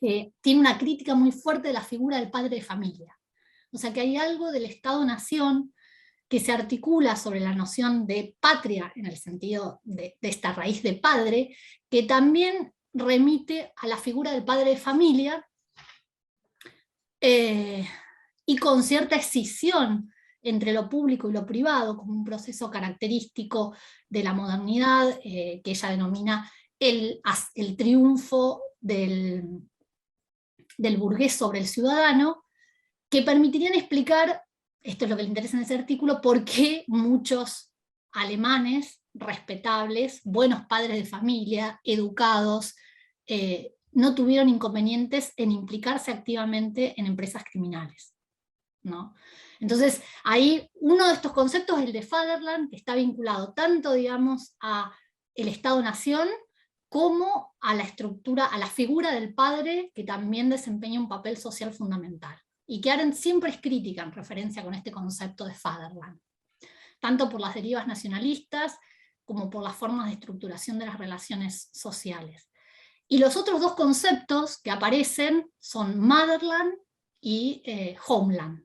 S2: tiene una crítica muy fuerte de la figura del padre de familia. O sea que hay algo del Estado-Nación que se articula sobre la noción de patria, en el sentido de esta raíz de padre, que también remite a la figura del padre de familia, y con cierta escisión entre lo público y lo privado, como un proceso característico de la modernidad, que ella denomina el triunfo del burgués sobre el ciudadano, que permitirían explicar, esto es lo que le interesa en ese artículo, por qué muchos alemanes respetables, buenos padres de familia, educados, no tuvieron inconvenientes en implicarse activamente en empresas criminales, ¿no? Entonces, ahí uno de estos conceptos, el de Fatherland, que está vinculado tanto, digamos, a el Estado-Nación, como a la estructura, a la figura del padre, que también desempeña un papel social fundamental. Y que Arendt siempre es crítica en referencia con este concepto de Fatherland, tanto por las derivas nacionalistas, como por las formas de estructuración de las relaciones sociales. Y los otros 2 conceptos que aparecen son Motherland y Homeland.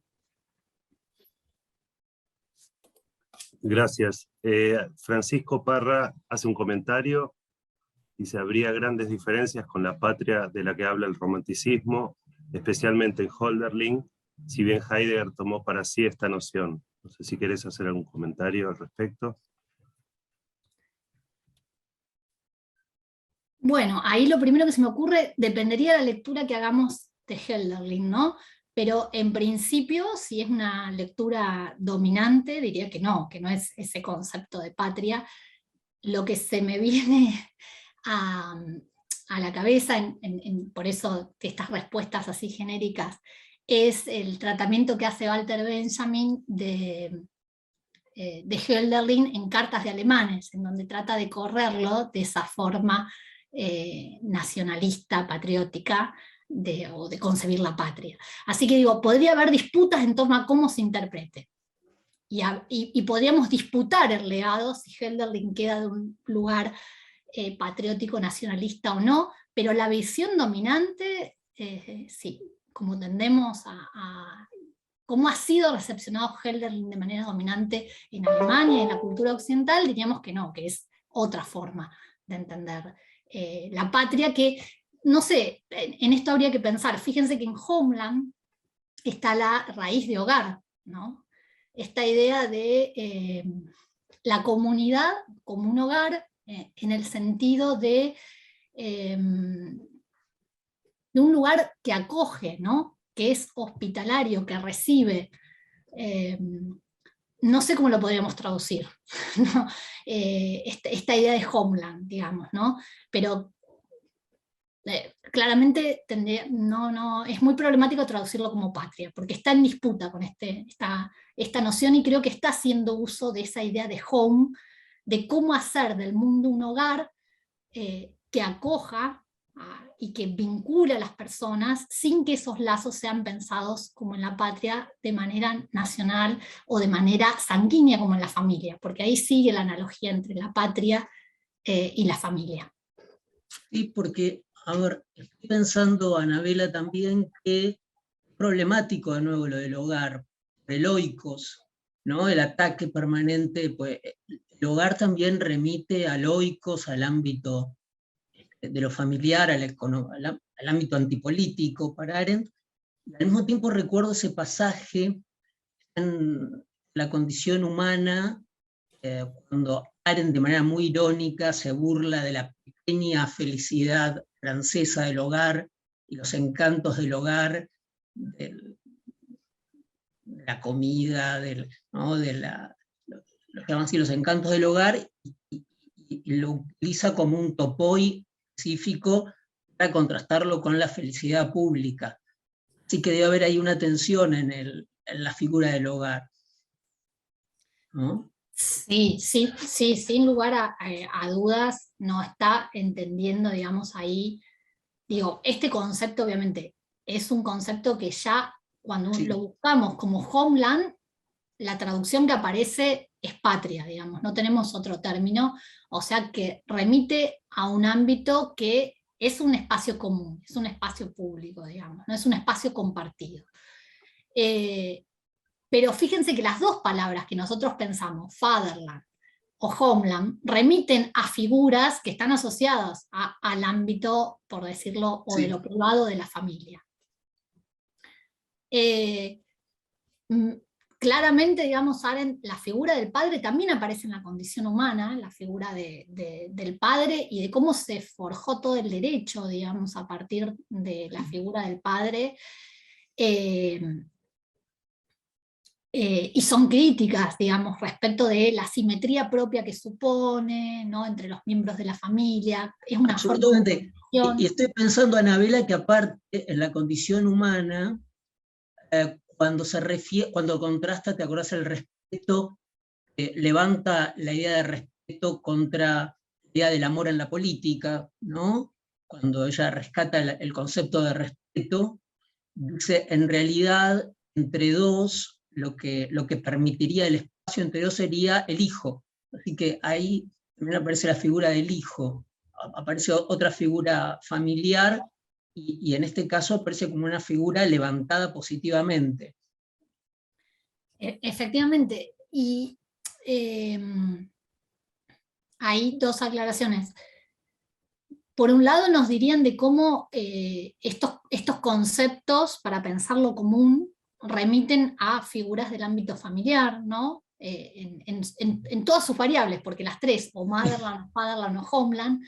S3: Gracias. Francisco Parra hace un comentario, dice, habría grandes diferencias con la patria de la que habla el romanticismo, especialmente en Hölderlin, si bien Heidegger tomó para sí esta noción. No sé si querés hacer algún comentario al respecto.
S2: Bueno, ahí lo primero que se me ocurre, dependería de la lectura que hagamos de Hölderlin, ¿no? Pero en principio, si es una lectura dominante, diría que no es ese concepto de patria. Lo que se me viene a la cabeza, por eso estas respuestas así genéricas, es el tratamiento que hace Walter Benjamin de Hölderlin en Cartas de Alemanes, en donde trata de correrlo de esa forma nacionalista, patriótica, o de concebir la patria. Así que digo, podría haber disputas en torno a cómo se interprete. Y podríamos disputar el legado, si Hölderlin queda de un lugar patriótico, nacionalista o no, pero la visión dominante, sí, como tendemos cómo ha sido recepcionado Hölderlin de manera dominante en Alemania, en la cultura occidental, diríamos que no, que es otra forma de entender la patria, que, no sé, en esto habría que pensar, fíjense que en Homeland está la raíz de hogar, ¿no? Esta idea de la comunidad como un hogar, en el sentido de un lugar que acoge, ¿no? Que es hospitalario, que recibe. No sé cómo lo podríamos traducir, ¿no? Esta idea de Homeland, digamos, ¿no? Pero claramente es muy problemático traducirlo como patria, porque está en disputa con esta noción, y creo que está haciendo uso de esa idea de home, de cómo hacer del mundo un hogar que acoja y que vincula a las personas sin que esos lazos sean pensados como en la patria de manera nacional o de manera sanguínea como en la familia, porque ahí sigue la analogía entre la patria y la familia.
S1: Sí, porque, a ver, estoy pensando, Anabela, también que es problemático de nuevo lo del hogar, el oikos, ¿no? El ataque permanente, pues el hogar también remite al oikos, al ámbito de lo familiar, al ámbito antipolítico para Arendt. Y al mismo tiempo recuerdo ese pasaje en La condición humana, cuando Arendt de manera muy irónica se burla de la pequeña felicidad francesa del hogar y los encantos del hogar, de la comida, ¿no? Lo que llaman así los encantos del hogar, y lo utiliza como un topoi específico para contrastarlo con la felicidad pública. Así que debe haber ahí una tensión en la figura del hogar, ¿no?
S2: Sí, sí, sí, sin lugar a dudas, no está entendiendo, digamos, ahí, digo, este concepto obviamente es un concepto que ya cuando
S1: Sí,
S2: lo buscamos como homeland, la traducción que aparece es patria, digamos, no tenemos otro término, o sea que remite a un ámbito que es un espacio común, es un espacio público, digamos, no es un espacio compartido. Pero fíjense que las dos palabras que nosotros pensamos, fatherland o homeland, remiten a figuras que están asociadas al ámbito, por decirlo, o de
S1: sí.
S2: lo privado de la familia. Eh, Claramente, digamos, Arendt, la figura del padre también aparece en la condición humana, la figura del padre y de cómo se forjó todo el derecho, digamos, a partir de la figura del padre. Eh, y son críticas, digamos, respecto de la simetría propia que supone, ¿no? Entre los miembros de la familia, es una forma de
S1: Absolutamente. Y
S2: organización.
S1: estoy pensando, Anabela, que aparte en la condición humana, cuando se refiere, cuando contrasta, ¿te acordás el respeto? Levanta la idea de respeto contra la idea del amor en la política, ¿no? Cuando ella rescata el concepto de respeto, dice, en realidad, entre dos, lo que permitiría el espacio entre dos sería el hijo. Así que ahí también aparece la figura del hijo, aparece otra figura familiar, y en este caso aparece como una figura levantada positivamente.
S2: Efectivamente, y eh, hay dos aclaraciones. Por un lado nos dirían de cómo estos conceptos, para pensar lo común, remiten a figuras del ámbito familiar, ¿no? En todas sus variables, porque las tres, o motherland, o fatherland, o homeland,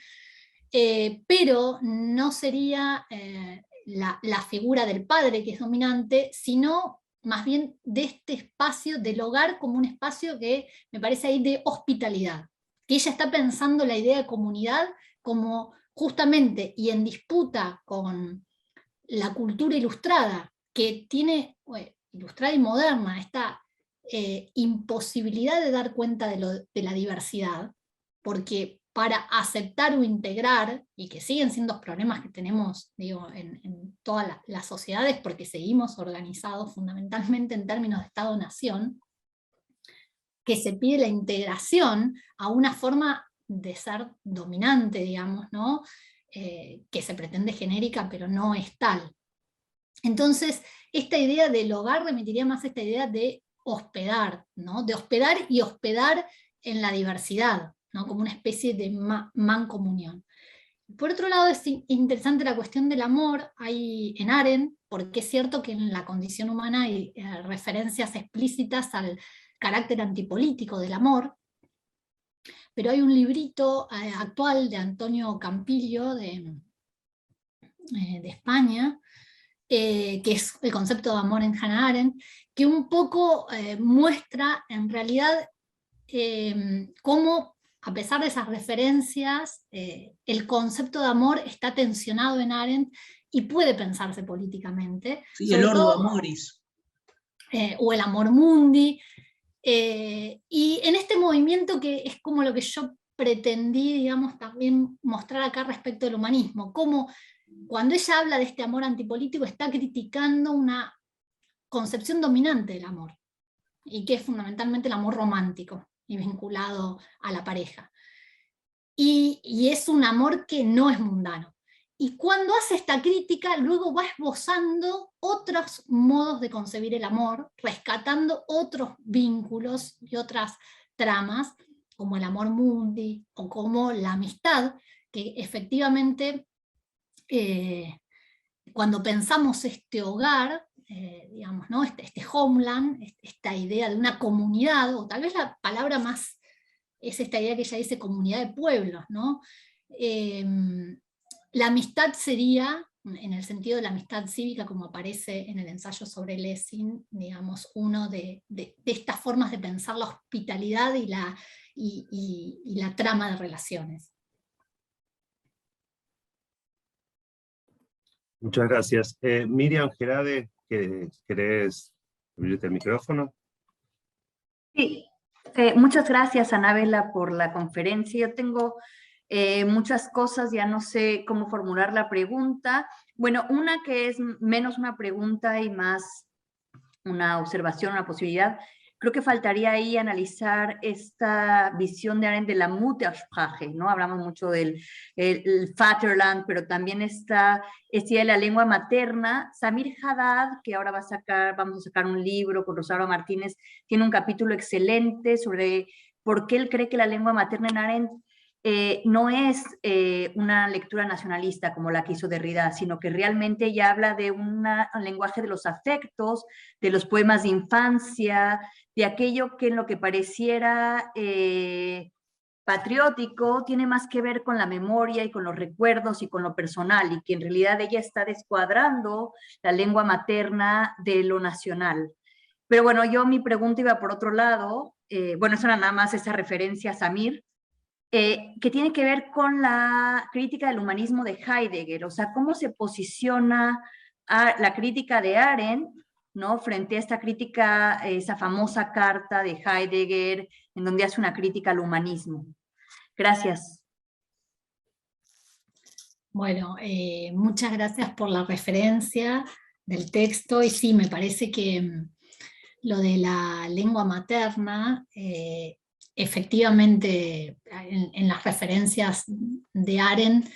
S2: pero no sería la figura del padre que es dominante, sino más bien de este espacio del hogar como un espacio que me parece ahí de hospitalidad, que ella está pensando la idea de comunidad como justamente y en disputa con la cultura ilustrada, que tiene, ilustrada y moderna, esta imposibilidad de dar cuenta de la diversidad, porque para aceptar o integrar, y que siguen siendo problemas que tenemos, digo, en todas las sociedades, porque seguimos organizados fundamentalmente en términos de Estado-Nación, que se pide la integración a una forma de ser dominante, digamos, ¿no? Que se pretende genérica, pero no es tal. Entonces, esta idea del hogar remitiría más a esta idea de hospedar, ¿no? De hospedar y hospedar en la diversidad, ¿no? Como una especie de mancomunión. Por otro lado, es interesante la cuestión del amor, hay en Arendt, porque es cierto que en la condición humana hay referencias explícitas al carácter antipolítico del amor, pero hay un librito actual de Antonio Campillo de España, que es el concepto de amor en Hannah Arendt, que un poco muestra en realidad cómo, a pesar de esas referencias, el concepto de amor está tensionado en Arendt y puede pensarse políticamente,
S1: Sí, el
S2: sobre
S1: Ordo
S2: todo,
S1: Amoris.
S2: o el amor mundi, y en este movimiento que es como lo que yo pretendí, digamos, también mostrar acá respecto del humanismo, cómo cuando ella habla de este amor antipolítico está criticando una concepción dominante del amor, y que es fundamentalmente el amor romántico y vinculado a la pareja. Y es un amor que no es mundano. Y cuando hace esta crítica, luego va esbozando otros modos de concebir el amor, rescatando otros vínculos y otras tramas, como el amor mundi o como la amistad, que efectivamente cuando pensamos este hogar, digamos, ¿no? este homeland, esta idea de una comunidad, o tal vez la palabra más es esta idea que ella dice comunidad de pueblos, ¿no? Eh, la amistad sería, en el sentido de la amistad cívica, como aparece en el ensayo sobre Lessing, digamos, uno de estas formas de pensar la hospitalidad y la trama de relaciones.
S3: Muchas gracias. Miriam Gerade, ¿querés abrirte el micrófono?
S4: Sí, Muchas gracias, Anabela, por la conferencia. Yo tengo muchas cosas, ya no sé cómo formular la pregunta. Bueno, una que es menos una pregunta y más una observación, una posibilidad. Creo que faltaría ahí analizar esta visión de Arendt de la Muttersprache, ¿no? Hablamos mucho del el Vaterland, pero también esta idea de la lengua materna. Samir Haddad, que ahora vamos a sacar un libro con Rosario Martínez, tiene un capítulo excelente sobre por qué él cree que la lengua materna en Arendt no es una lectura nacionalista como la que hizo Derrida, sino que realmente ya habla de un lenguaje de los afectos, de los poemas de infancia, de aquello que en lo que pareciera patriótico tiene más que ver con la memoria y con los recuerdos y con lo personal, y que en realidad ella está descuadrando la lengua materna de lo nacional. Pero bueno, mi pregunta iba por otro lado. Bueno, eso era nada más esa referencia a Samir, que tiene que ver con la crítica del humanismo de Heidegger, o sea, cómo se posiciona la crítica de Arendt, ¿no? Frente a esta crítica, esa famosa carta de Heidegger, en donde hace una crítica al humanismo. Gracias.
S2: Bueno, muchas gracias por la referencia del texto, y sí, me parece que lo de la lengua materna, efectivamente, en las referencias de Arendt,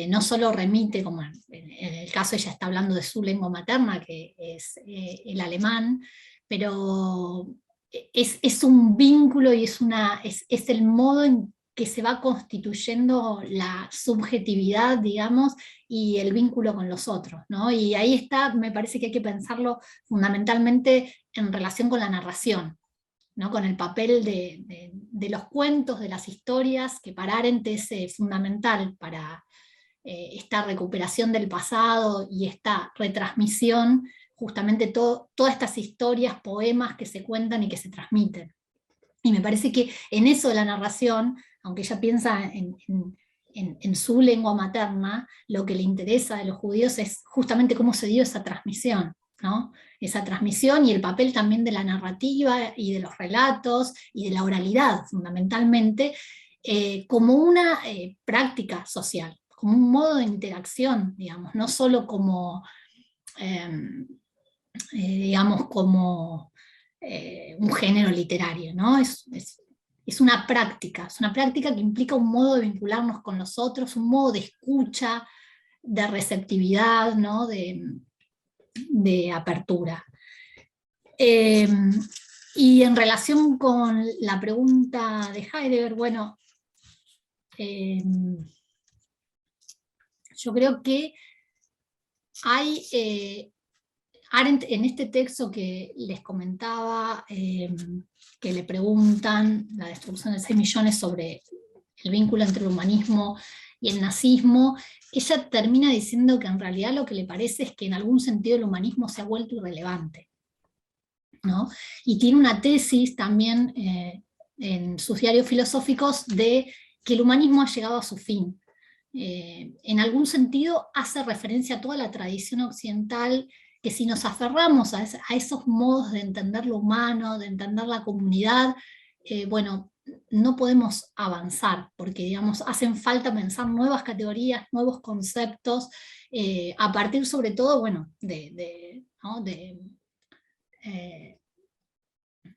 S2: no solo remite, como en el caso ella está hablando de su lengua materna, que es el alemán, pero es un vínculo y es el modo en que se va constituyendo la subjetividad, digamos, y el vínculo con los otros, ¿no? Y ahí está, me parece que hay que pensarlo fundamentalmente en relación con la narración, ¿no? Con el papel de los cuentos, de las historias, que para Arendt es fundamental para esta recuperación del pasado y esta retransmisión, justamente todas estas historias, poemas que se cuentan y que se transmiten. Y me parece que en eso de la narración, aunque ella piensa en su lengua materna, lo que le interesa a los judíos es justamente cómo se dio esa transmisión, ¿no? Esa transmisión y el papel también de la narrativa y de los relatos y de la oralidad, fundamentalmente, como una práctica social, como un modo de interacción, digamos, no solo como, digamos, como un género literario, ¿no? Es una práctica que implica un modo de vincularnos con los otros, un modo de escucha, de receptividad, ¿no? De apertura. Y en relación con la pregunta de Heidegger, bueno, yo creo que hay Arendt, en este texto que les comentaba, que le preguntan la destrucción de 6 millones sobre el vínculo entre el humanismo y el nazismo, ella termina diciendo que en realidad lo que le parece es que en algún sentido el humanismo se ha vuelto irrelevante, ¿no? Y tiene una tesis también en sus diarios filosóficos de que el humanismo ha llegado a su fin. En algún sentido hace referencia a toda la tradición occidental, que si nos aferramos a esos modos de entender lo humano, de entender la comunidad, bueno, no podemos avanzar, porque digamos, hacen falta pensar nuevas categorías, nuevos conceptos, a partir sobre todo, bueno, ¿no? De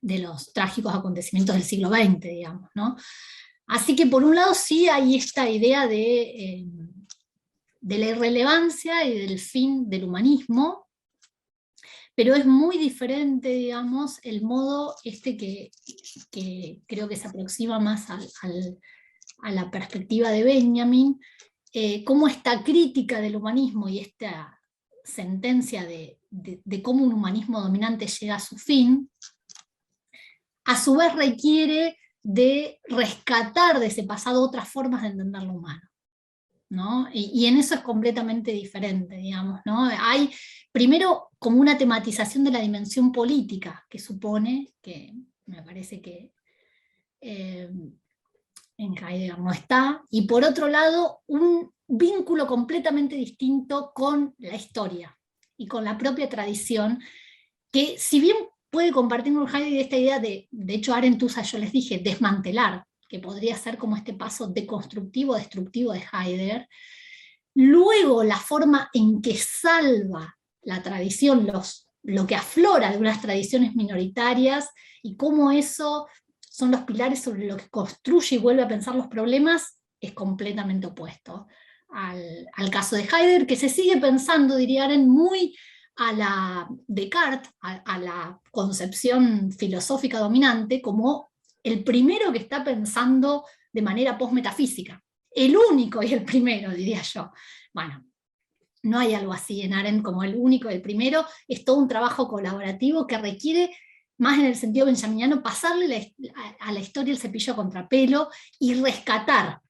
S2: los trágicos acontecimientos del siglo XX, digamos, ¿no? Así que por un lado sí hay esta idea de la irrelevancia y del fin del humanismo, pero es muy diferente, digamos, el modo que creo que se aproxima más a la perspectiva de Benjamin, cómo esta crítica del humanismo y esta sentencia de cómo un humanismo dominante llega a su fin, a su vez requiere de rescatar de ese pasado otras formas de entender lo humano, ¿no? Y en eso es completamente diferente, digamos, ¿no? Hay primero como una tematización de la dimensión política que supone, que me parece que en Heidegger no está, y por otro lado un vínculo completamente distinto con la historia y con la propia tradición, que si bien puede compartir con Heidegger esta idea de hecho Arendt usa, yo les dije, desmantelar, que podría ser como este paso deconstructivo, destructivo de Heidegger. Luego la forma en que salva la tradición, lo que aflora de unas tradiciones minoritarias, y cómo eso son los pilares sobre lo que construye y vuelve a pensar los problemas, es completamente opuesto al caso de Heidegger, que se sigue pensando, diría Arendt, muy a la Descartes, a la concepción filosófica dominante, como el primero que está pensando de manera postmetafísica. El único y el primero, diría yo. Bueno, no hay algo así en Arendt como el único y el primero, es todo un trabajo colaborativo que requiere, más en el sentido benjaminiano, pasarle a la historia el cepillo a contrapelo y rescatar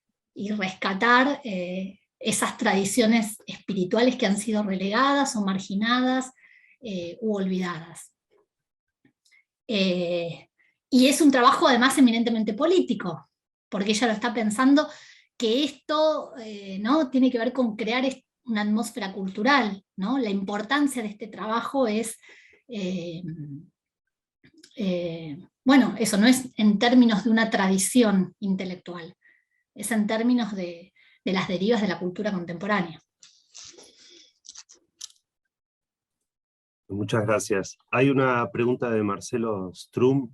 S2: esas tradiciones espirituales que han sido relegadas o marginadas u olvidadas. Y es un trabajo además eminentemente político, porque ella lo está pensando que esto ¿no? tiene que ver con crear una atmósfera cultural, ¿no? La importancia de este trabajo es, bueno, eso no es en términos de una tradición intelectual, es en términos de las derivas de la cultura contemporánea.
S3: Muchas gracias. Hay una pregunta de Marcelo Strum.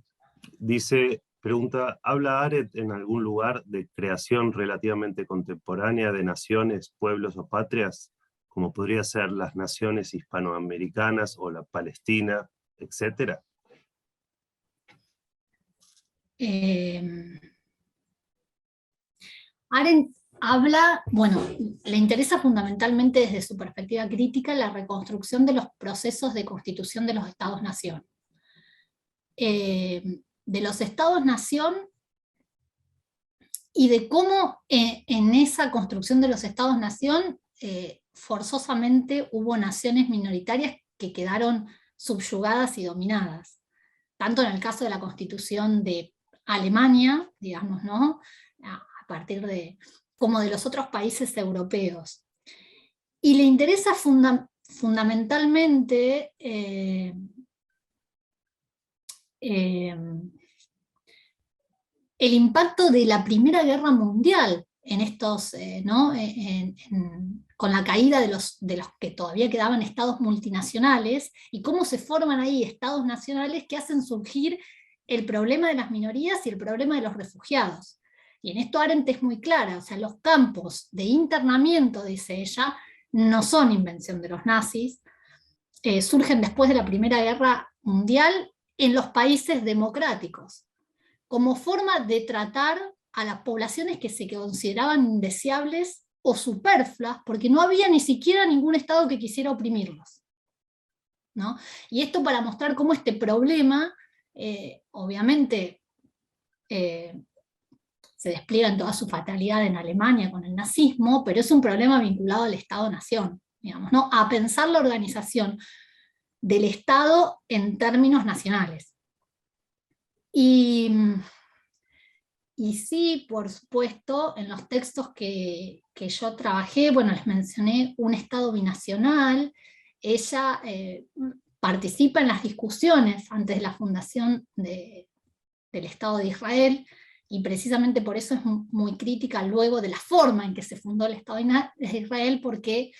S3: Pregunta, ¿habla Arendt en algún lugar de creación relativamente contemporánea de naciones, pueblos o patrias, como podría ser las naciones hispanoamericanas o la Palestina, etcétera?
S2: Arendt habla, bueno, le interesa fundamentalmente desde su perspectiva crítica la reconstrucción de los procesos de constitución de los estados-nación. De los estados-nación y de cómo en esa construcción de los estados-nación forzosamente hubo naciones minoritarias que quedaron subyugadas y dominadas. Tanto en el caso de la constitución de Alemania, digamos, ¿no? A partir como de los otros países europeos. Y le interesa fundamentalmente el impacto de la Primera Guerra Mundial en estos, ¿no? Con la caída de los que todavía quedaban estados multinacionales, y cómo se forman ahí estados nacionales que hacen surgir el problema de las minorías y el problema de los refugiados. Y en esto Arendt es muy clara, o sea, los campos de internamiento, dice ella, no son invención de los nazis, surgen después de la Primera Guerra Mundial en los países democráticos, como forma de tratar a las poblaciones que se consideraban indeseables o superfluas, porque no había ni siquiera ningún Estado que quisiera oprimirlos, ¿no? Y esto para mostrar cómo este problema, obviamente, se despliega en toda su fatalidad en Alemania con el nazismo, pero es un problema vinculado al Estado-Nación, digamos, ¿no? A pensar la organización del Estado en términos nacionales. Y sí, por supuesto, en los textos que yo trabajé, bueno, les mencioné un Estado binacional. Ella participa en las discusiones antes de la fundación del Estado de Israel, y precisamente por eso es muy crítica luego de la forma en que se fundó el Estado de Israel, porque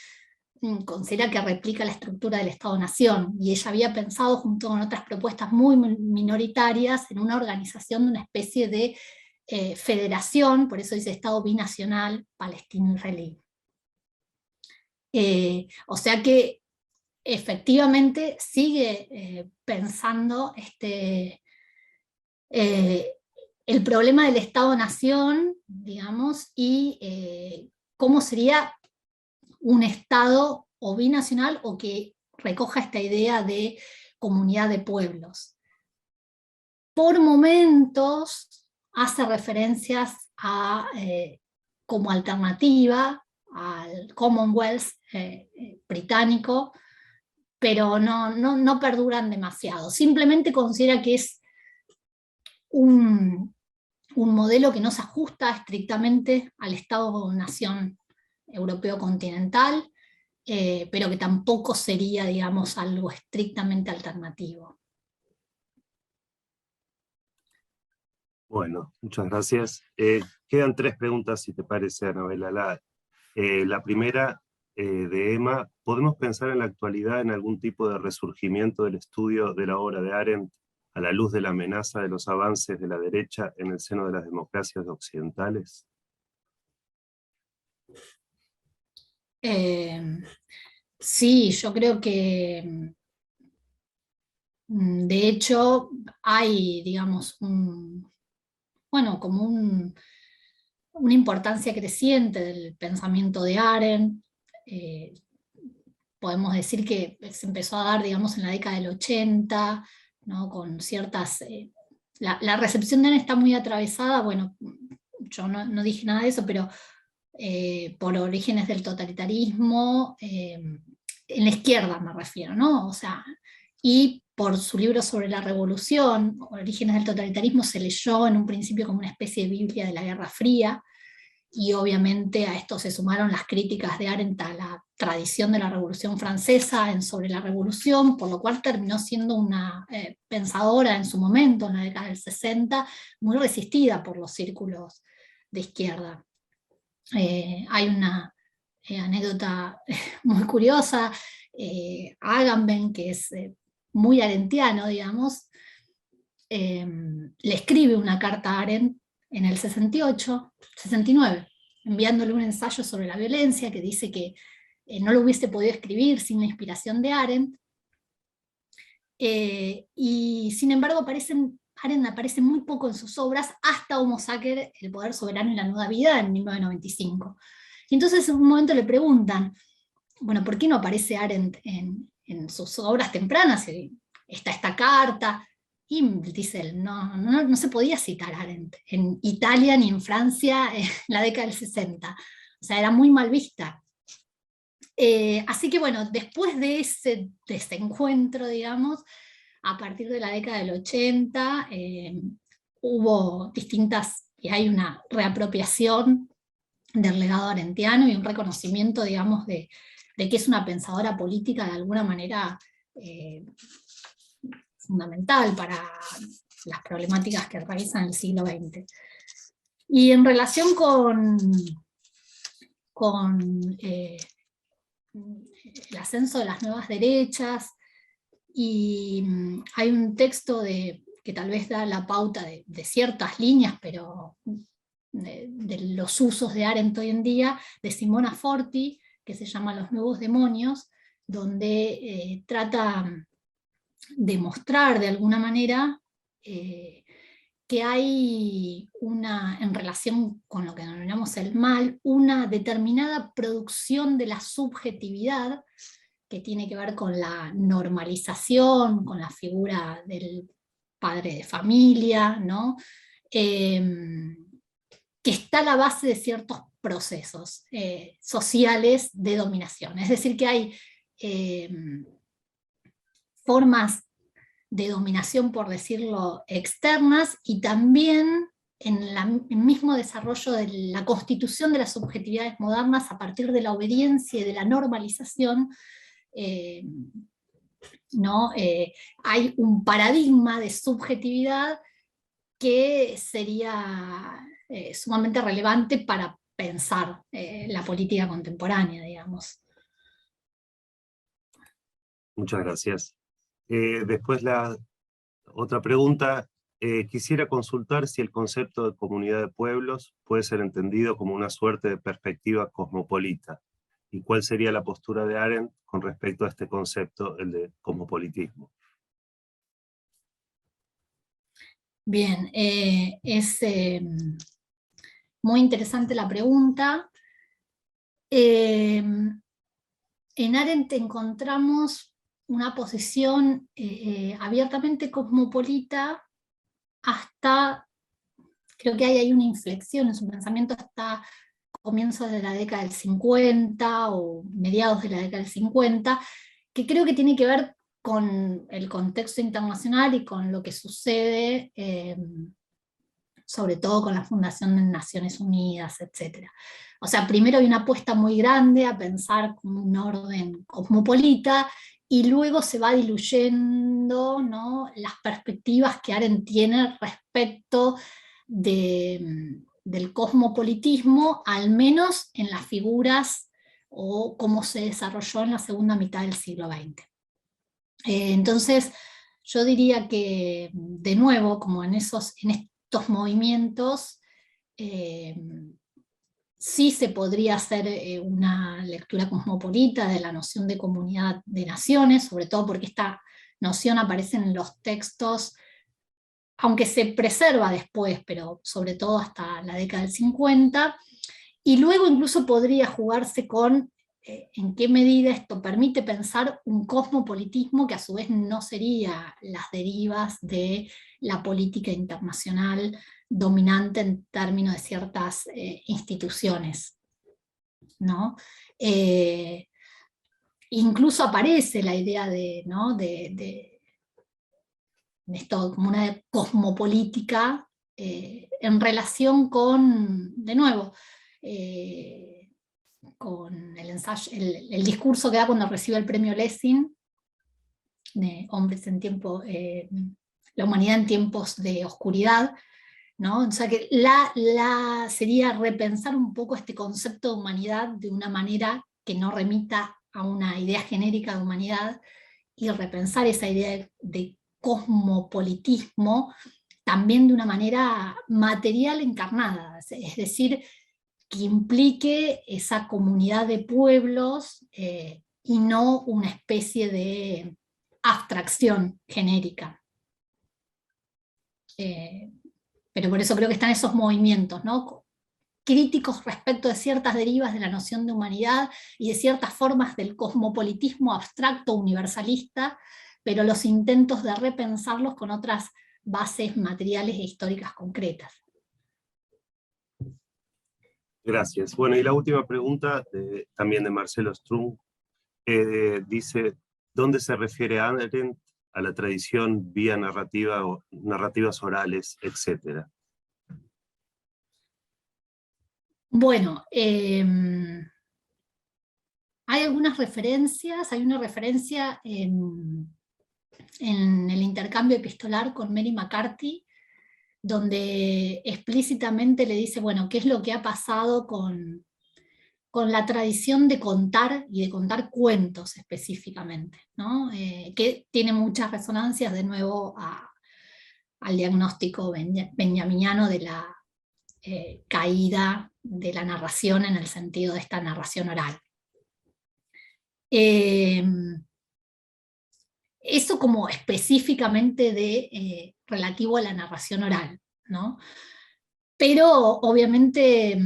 S2: considera que replica la estructura del Estado-Nación, y ella había pensado, junto con otras propuestas muy minoritarias, en una organización de una especie de federación, por eso dice Estado binacional palestino-israelí. O sea que efectivamente sigue pensando el problema del Estado-Nación, digamos, y cómo sería un Estado o binacional o que recoja esta idea de comunidad de pueblos. Por momentos hace referencias como alternativa al Commonwealth británico, pero no perduran demasiado. Simplemente considera que es un modelo que no se ajusta estrictamente al Estado-Nación europeo continental, pero que tampoco sería, digamos, algo estrictamente alternativo.
S3: Bueno, muchas gracias. Quedan 3 preguntas, si te parece, Anabela. La primera, de Emma: ¿podemos pensar en la actualidad en algún tipo de resurgimiento del estudio de la obra de Arendt a la luz de la amenaza de los avances de la derecha en el seno de las democracias occidentales?
S2: Sí, yo creo que de hecho hay, digamos, como una importancia creciente del pensamiento de Arendt. Eh, Podemos decir que se empezó a dar, digamos, en la década del 80, ¿no? Con ciertas... la recepción de Arendt está muy atravesada, bueno, yo no dije nada de eso, pero por orígenes del totalitarismo, en la izquierda me refiero, ¿no? O sea, y por su libro sobre la revolución, Orígenes del totalitarismo, se leyó en un principio como una especie de Biblia de la Guerra Fría, y obviamente a esto se sumaron las críticas de Arendt a la tradición de la Revolución Francesa sobre la revolución, por lo cual terminó siendo una pensadora en su momento, en la década del 60, muy resistida por los círculos de izquierda. Hay una anécdota muy curiosa. Agamben, que es muy arendtiano, digamos, le escribe una carta a Arendt en el 68, 69, enviándole un ensayo sobre la violencia que dice que no lo hubiese podido escribir sin la inspiración de Arendt, y sin embargo Arendt aparece muy poco en sus obras hasta Homo Sacer, El poder soberano y la nueva vida, en 1995. Y entonces en un momento le preguntan, bueno, ¿por qué no aparece Arendt en sus obras tempranas? Está esta carta. Y dice él, no se podía citar Arendt en Italia ni en Francia en la década del 60. O sea, era muy mal vista. Así que bueno, después de ese desencuentro, digamos, a partir de la década del 80, hubo distintas, y hay una reapropiación del legado arendtiano y un reconocimiento, digamos, de que es una pensadora política de alguna manera fundamental para las problemáticas que atraviesan el siglo XX. Y en relación con el ascenso de las nuevas derechas, y hay un texto que tal vez da la pauta de ciertas líneas, pero de los usos de Arendt hoy en día, de Simona Forti, que se llama Los nuevos demonios, donde trata de mostrar de alguna manera que hay en relación con lo que denominamos el mal, una determinada producción de la subjetividad que tiene que ver con la normalización, con la figura del padre de familia, ¿no? Que está a la base de ciertos procesos sociales de dominación. Es decir, que hay formas de dominación, por decirlo, externas, y también en el mismo desarrollo de la constitución de las subjetividades modernas a partir de la obediencia y de la normalización, hay un paradigma de subjetividad que sería sumamente relevante para pensar la política contemporánea, digamos.
S3: Muchas gracias. Después la otra pregunta: quisiera consultar si el concepto de comunidad de pueblos puede ser entendido como una suerte de perspectiva cosmopolita, y cuál sería la postura de Arendt con respecto a este concepto, el de cosmopolitismo.
S2: Bien, es muy interesante la pregunta. En Arendt encontramos una posición abiertamente cosmopolita hasta, creo que hay ahí una inflexión en su pensamiento hasta comienzos de la década del 50 o mediados de la década del 50, que creo que tiene que ver con el contexto internacional y con lo que sucede, sobre todo con la fundación de Naciones Unidas, etc. O sea, primero hay una apuesta muy grande a pensar como un orden cosmopolita, y luego se va diluyendo, ¿no?, las perspectivas que Arendt tiene respecto del cosmopolitismo, al menos en las figuras o cómo se desarrolló en la segunda mitad del siglo XX. Entonces, yo diría que, de nuevo, como en estos movimientos, sí se podría hacer una lectura cosmopolita de la noción de comunidad de naciones, sobre todo porque esta noción aparece en los textos, aunque se preserva después, pero sobre todo hasta la década del 50, y luego incluso podría jugarse con en qué medida esto permite pensar un cosmopolitismo que a su vez no sería las derivas de la política internacional dominante en términos de ciertas instituciones, ¿no? Incluso aparece la idea de, ¿no? de esto como una cosmopolítica en relación con, de nuevo, con el ensayo, el discurso que da cuando recibe el premio Lessing, de Hombres en tiempo, la humanidad en tiempos de oscuridad, ¿no? O sea que sería repensar un poco este concepto de humanidad de una manera que no remita a una idea genérica de humanidad, y repensar esa idea de cosmopolitismo también de una manera material encarnada, es decir, que implique esa comunidad de pueblos y no una especie de abstracción genérica. Pero por eso creo que están esos movimientos, ¿no? Críticos respecto de ciertas derivas de la noción de humanidad y de ciertas formas del cosmopolitismo abstracto universalista, pero los intentos de repensarlos con otras bases materiales e históricas concretas.
S3: Gracias. Bueno, y la última pregunta, también de Marcelo Strunk, dice, ¿dónde se refiere Arendt a la tradición vía narrativa o narrativas orales, etcétera?
S2: Bueno, hay algunas referencias, hay una referencia en el intercambio epistolar con Mary McCarthy, donde explícitamente le dice, bueno, qué es lo que ha pasado con la tradición de contar y de contar cuentos específicamente, ¿no? Que tiene muchas resonancias de nuevo al diagnóstico benjaminiano de la caída de la narración en el sentido de esta narración oral. Eso como específicamente relativo a la narración oral, ¿no? Pero obviamente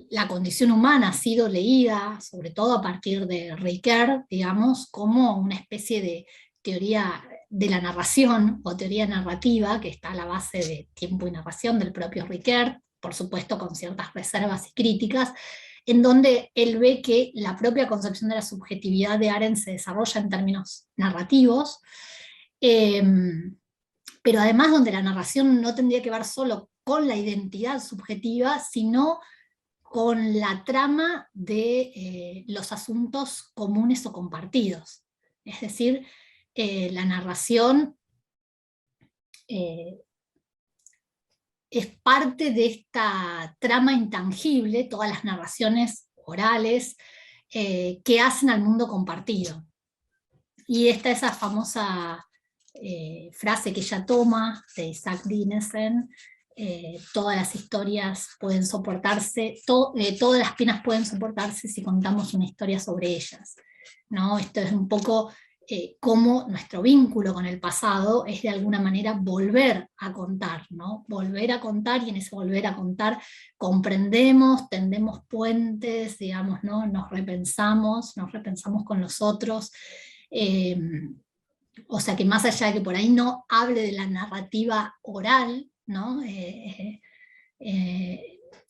S2: la condición humana ha sido leída, sobre todo a partir de Ricoeur, digamos, como una especie de teoría de la narración o teoría narrativa que está a la base de Tiempo y Narración del propio Ricoeur, por supuesto con ciertas reservas y críticas, en donde él ve que la propia concepción de la subjetividad de Arendt se desarrolla en términos narrativos, pero además donde la narración no tendría que ver solo con la identidad subjetiva, sino con la trama de los asuntos comunes o compartidos. Es decir, la narración es parte de esta trama intangible, todas las narraciones orales que hacen al mundo compartido. Y esta es esa famosa frase que ella toma de Isaac Dinesen, todas las historias pueden soportarse, todas las penas pueden soportarse si contamos una historia sobre ellas, ¿no? Esto es un poco cómo nuestro vínculo con el pasado es de alguna manera volver a contar, ¿no? Volver a contar, y en ese volver a contar comprendemos, tendemos puentes, digamos, ¿no? Nos repensamos con los otros. O sea que más allá de que por ahí no hable de la narrativa oral, ¿no?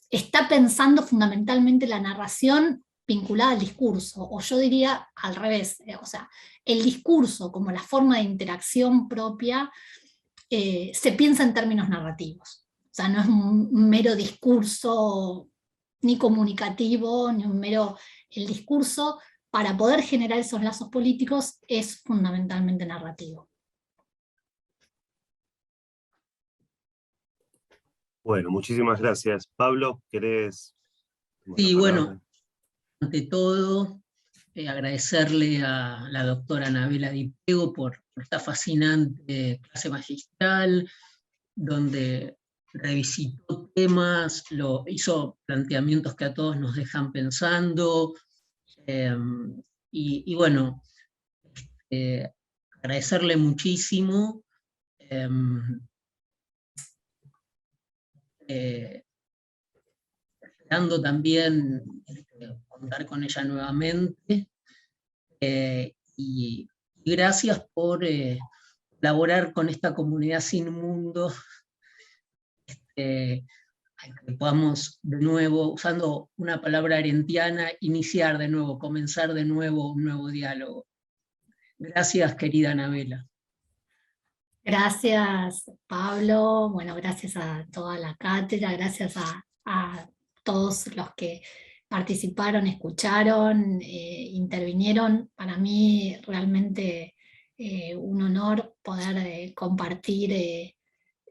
S2: Está pensando fundamentalmente la narración vinculada al discurso, o yo diría al revés, o sea, el discurso como la forma de interacción propia se piensa en términos narrativos. O sea, no es un mero discurso ni comunicativo, ni un mero... El discurso, para poder generar esos lazos políticos, es fundamentalmente narrativo.
S3: Bueno, muchísimas gracias. Pablo, ¿querés tomar la
S1: Sí,
S3: palabra?
S1: bueno, ante todo, agradecerle a la doctora Anabela Di Piego por esta fascinante clase magistral, donde revisitó temas, hizo planteamientos que a todos nos dejan pensando, y bueno, agradecerle muchísimo, esperando también contar con ella nuevamente, y gracias por colaborar con esta comunidad sin mundo, que podamos de nuevo, usando una palabra arendtiana, iniciar de nuevo, comenzar de nuevo un nuevo diálogo. Gracias, querida Anabela.
S2: Gracias, Pablo. Bueno, gracias a toda la cátedra, gracias a todos los que participaron, escucharon, intervinieron. Para mí realmente un honor poder compartir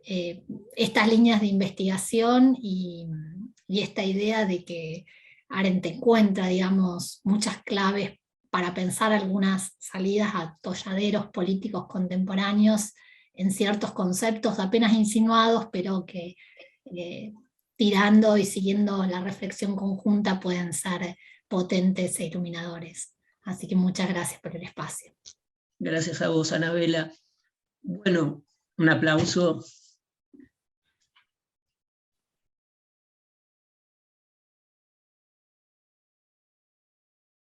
S2: estas líneas de investigación y esta idea de que Arendt encuentra, digamos, muchas claves para pensar algunas salidas a atolladeros políticos contemporáneos en ciertos conceptos apenas insinuados, pero que tirando y siguiendo la reflexión conjunta pueden ser potentes e iluminadores. Así que muchas gracias por el espacio.
S1: Gracias a vos, Anabela. Bueno, un aplauso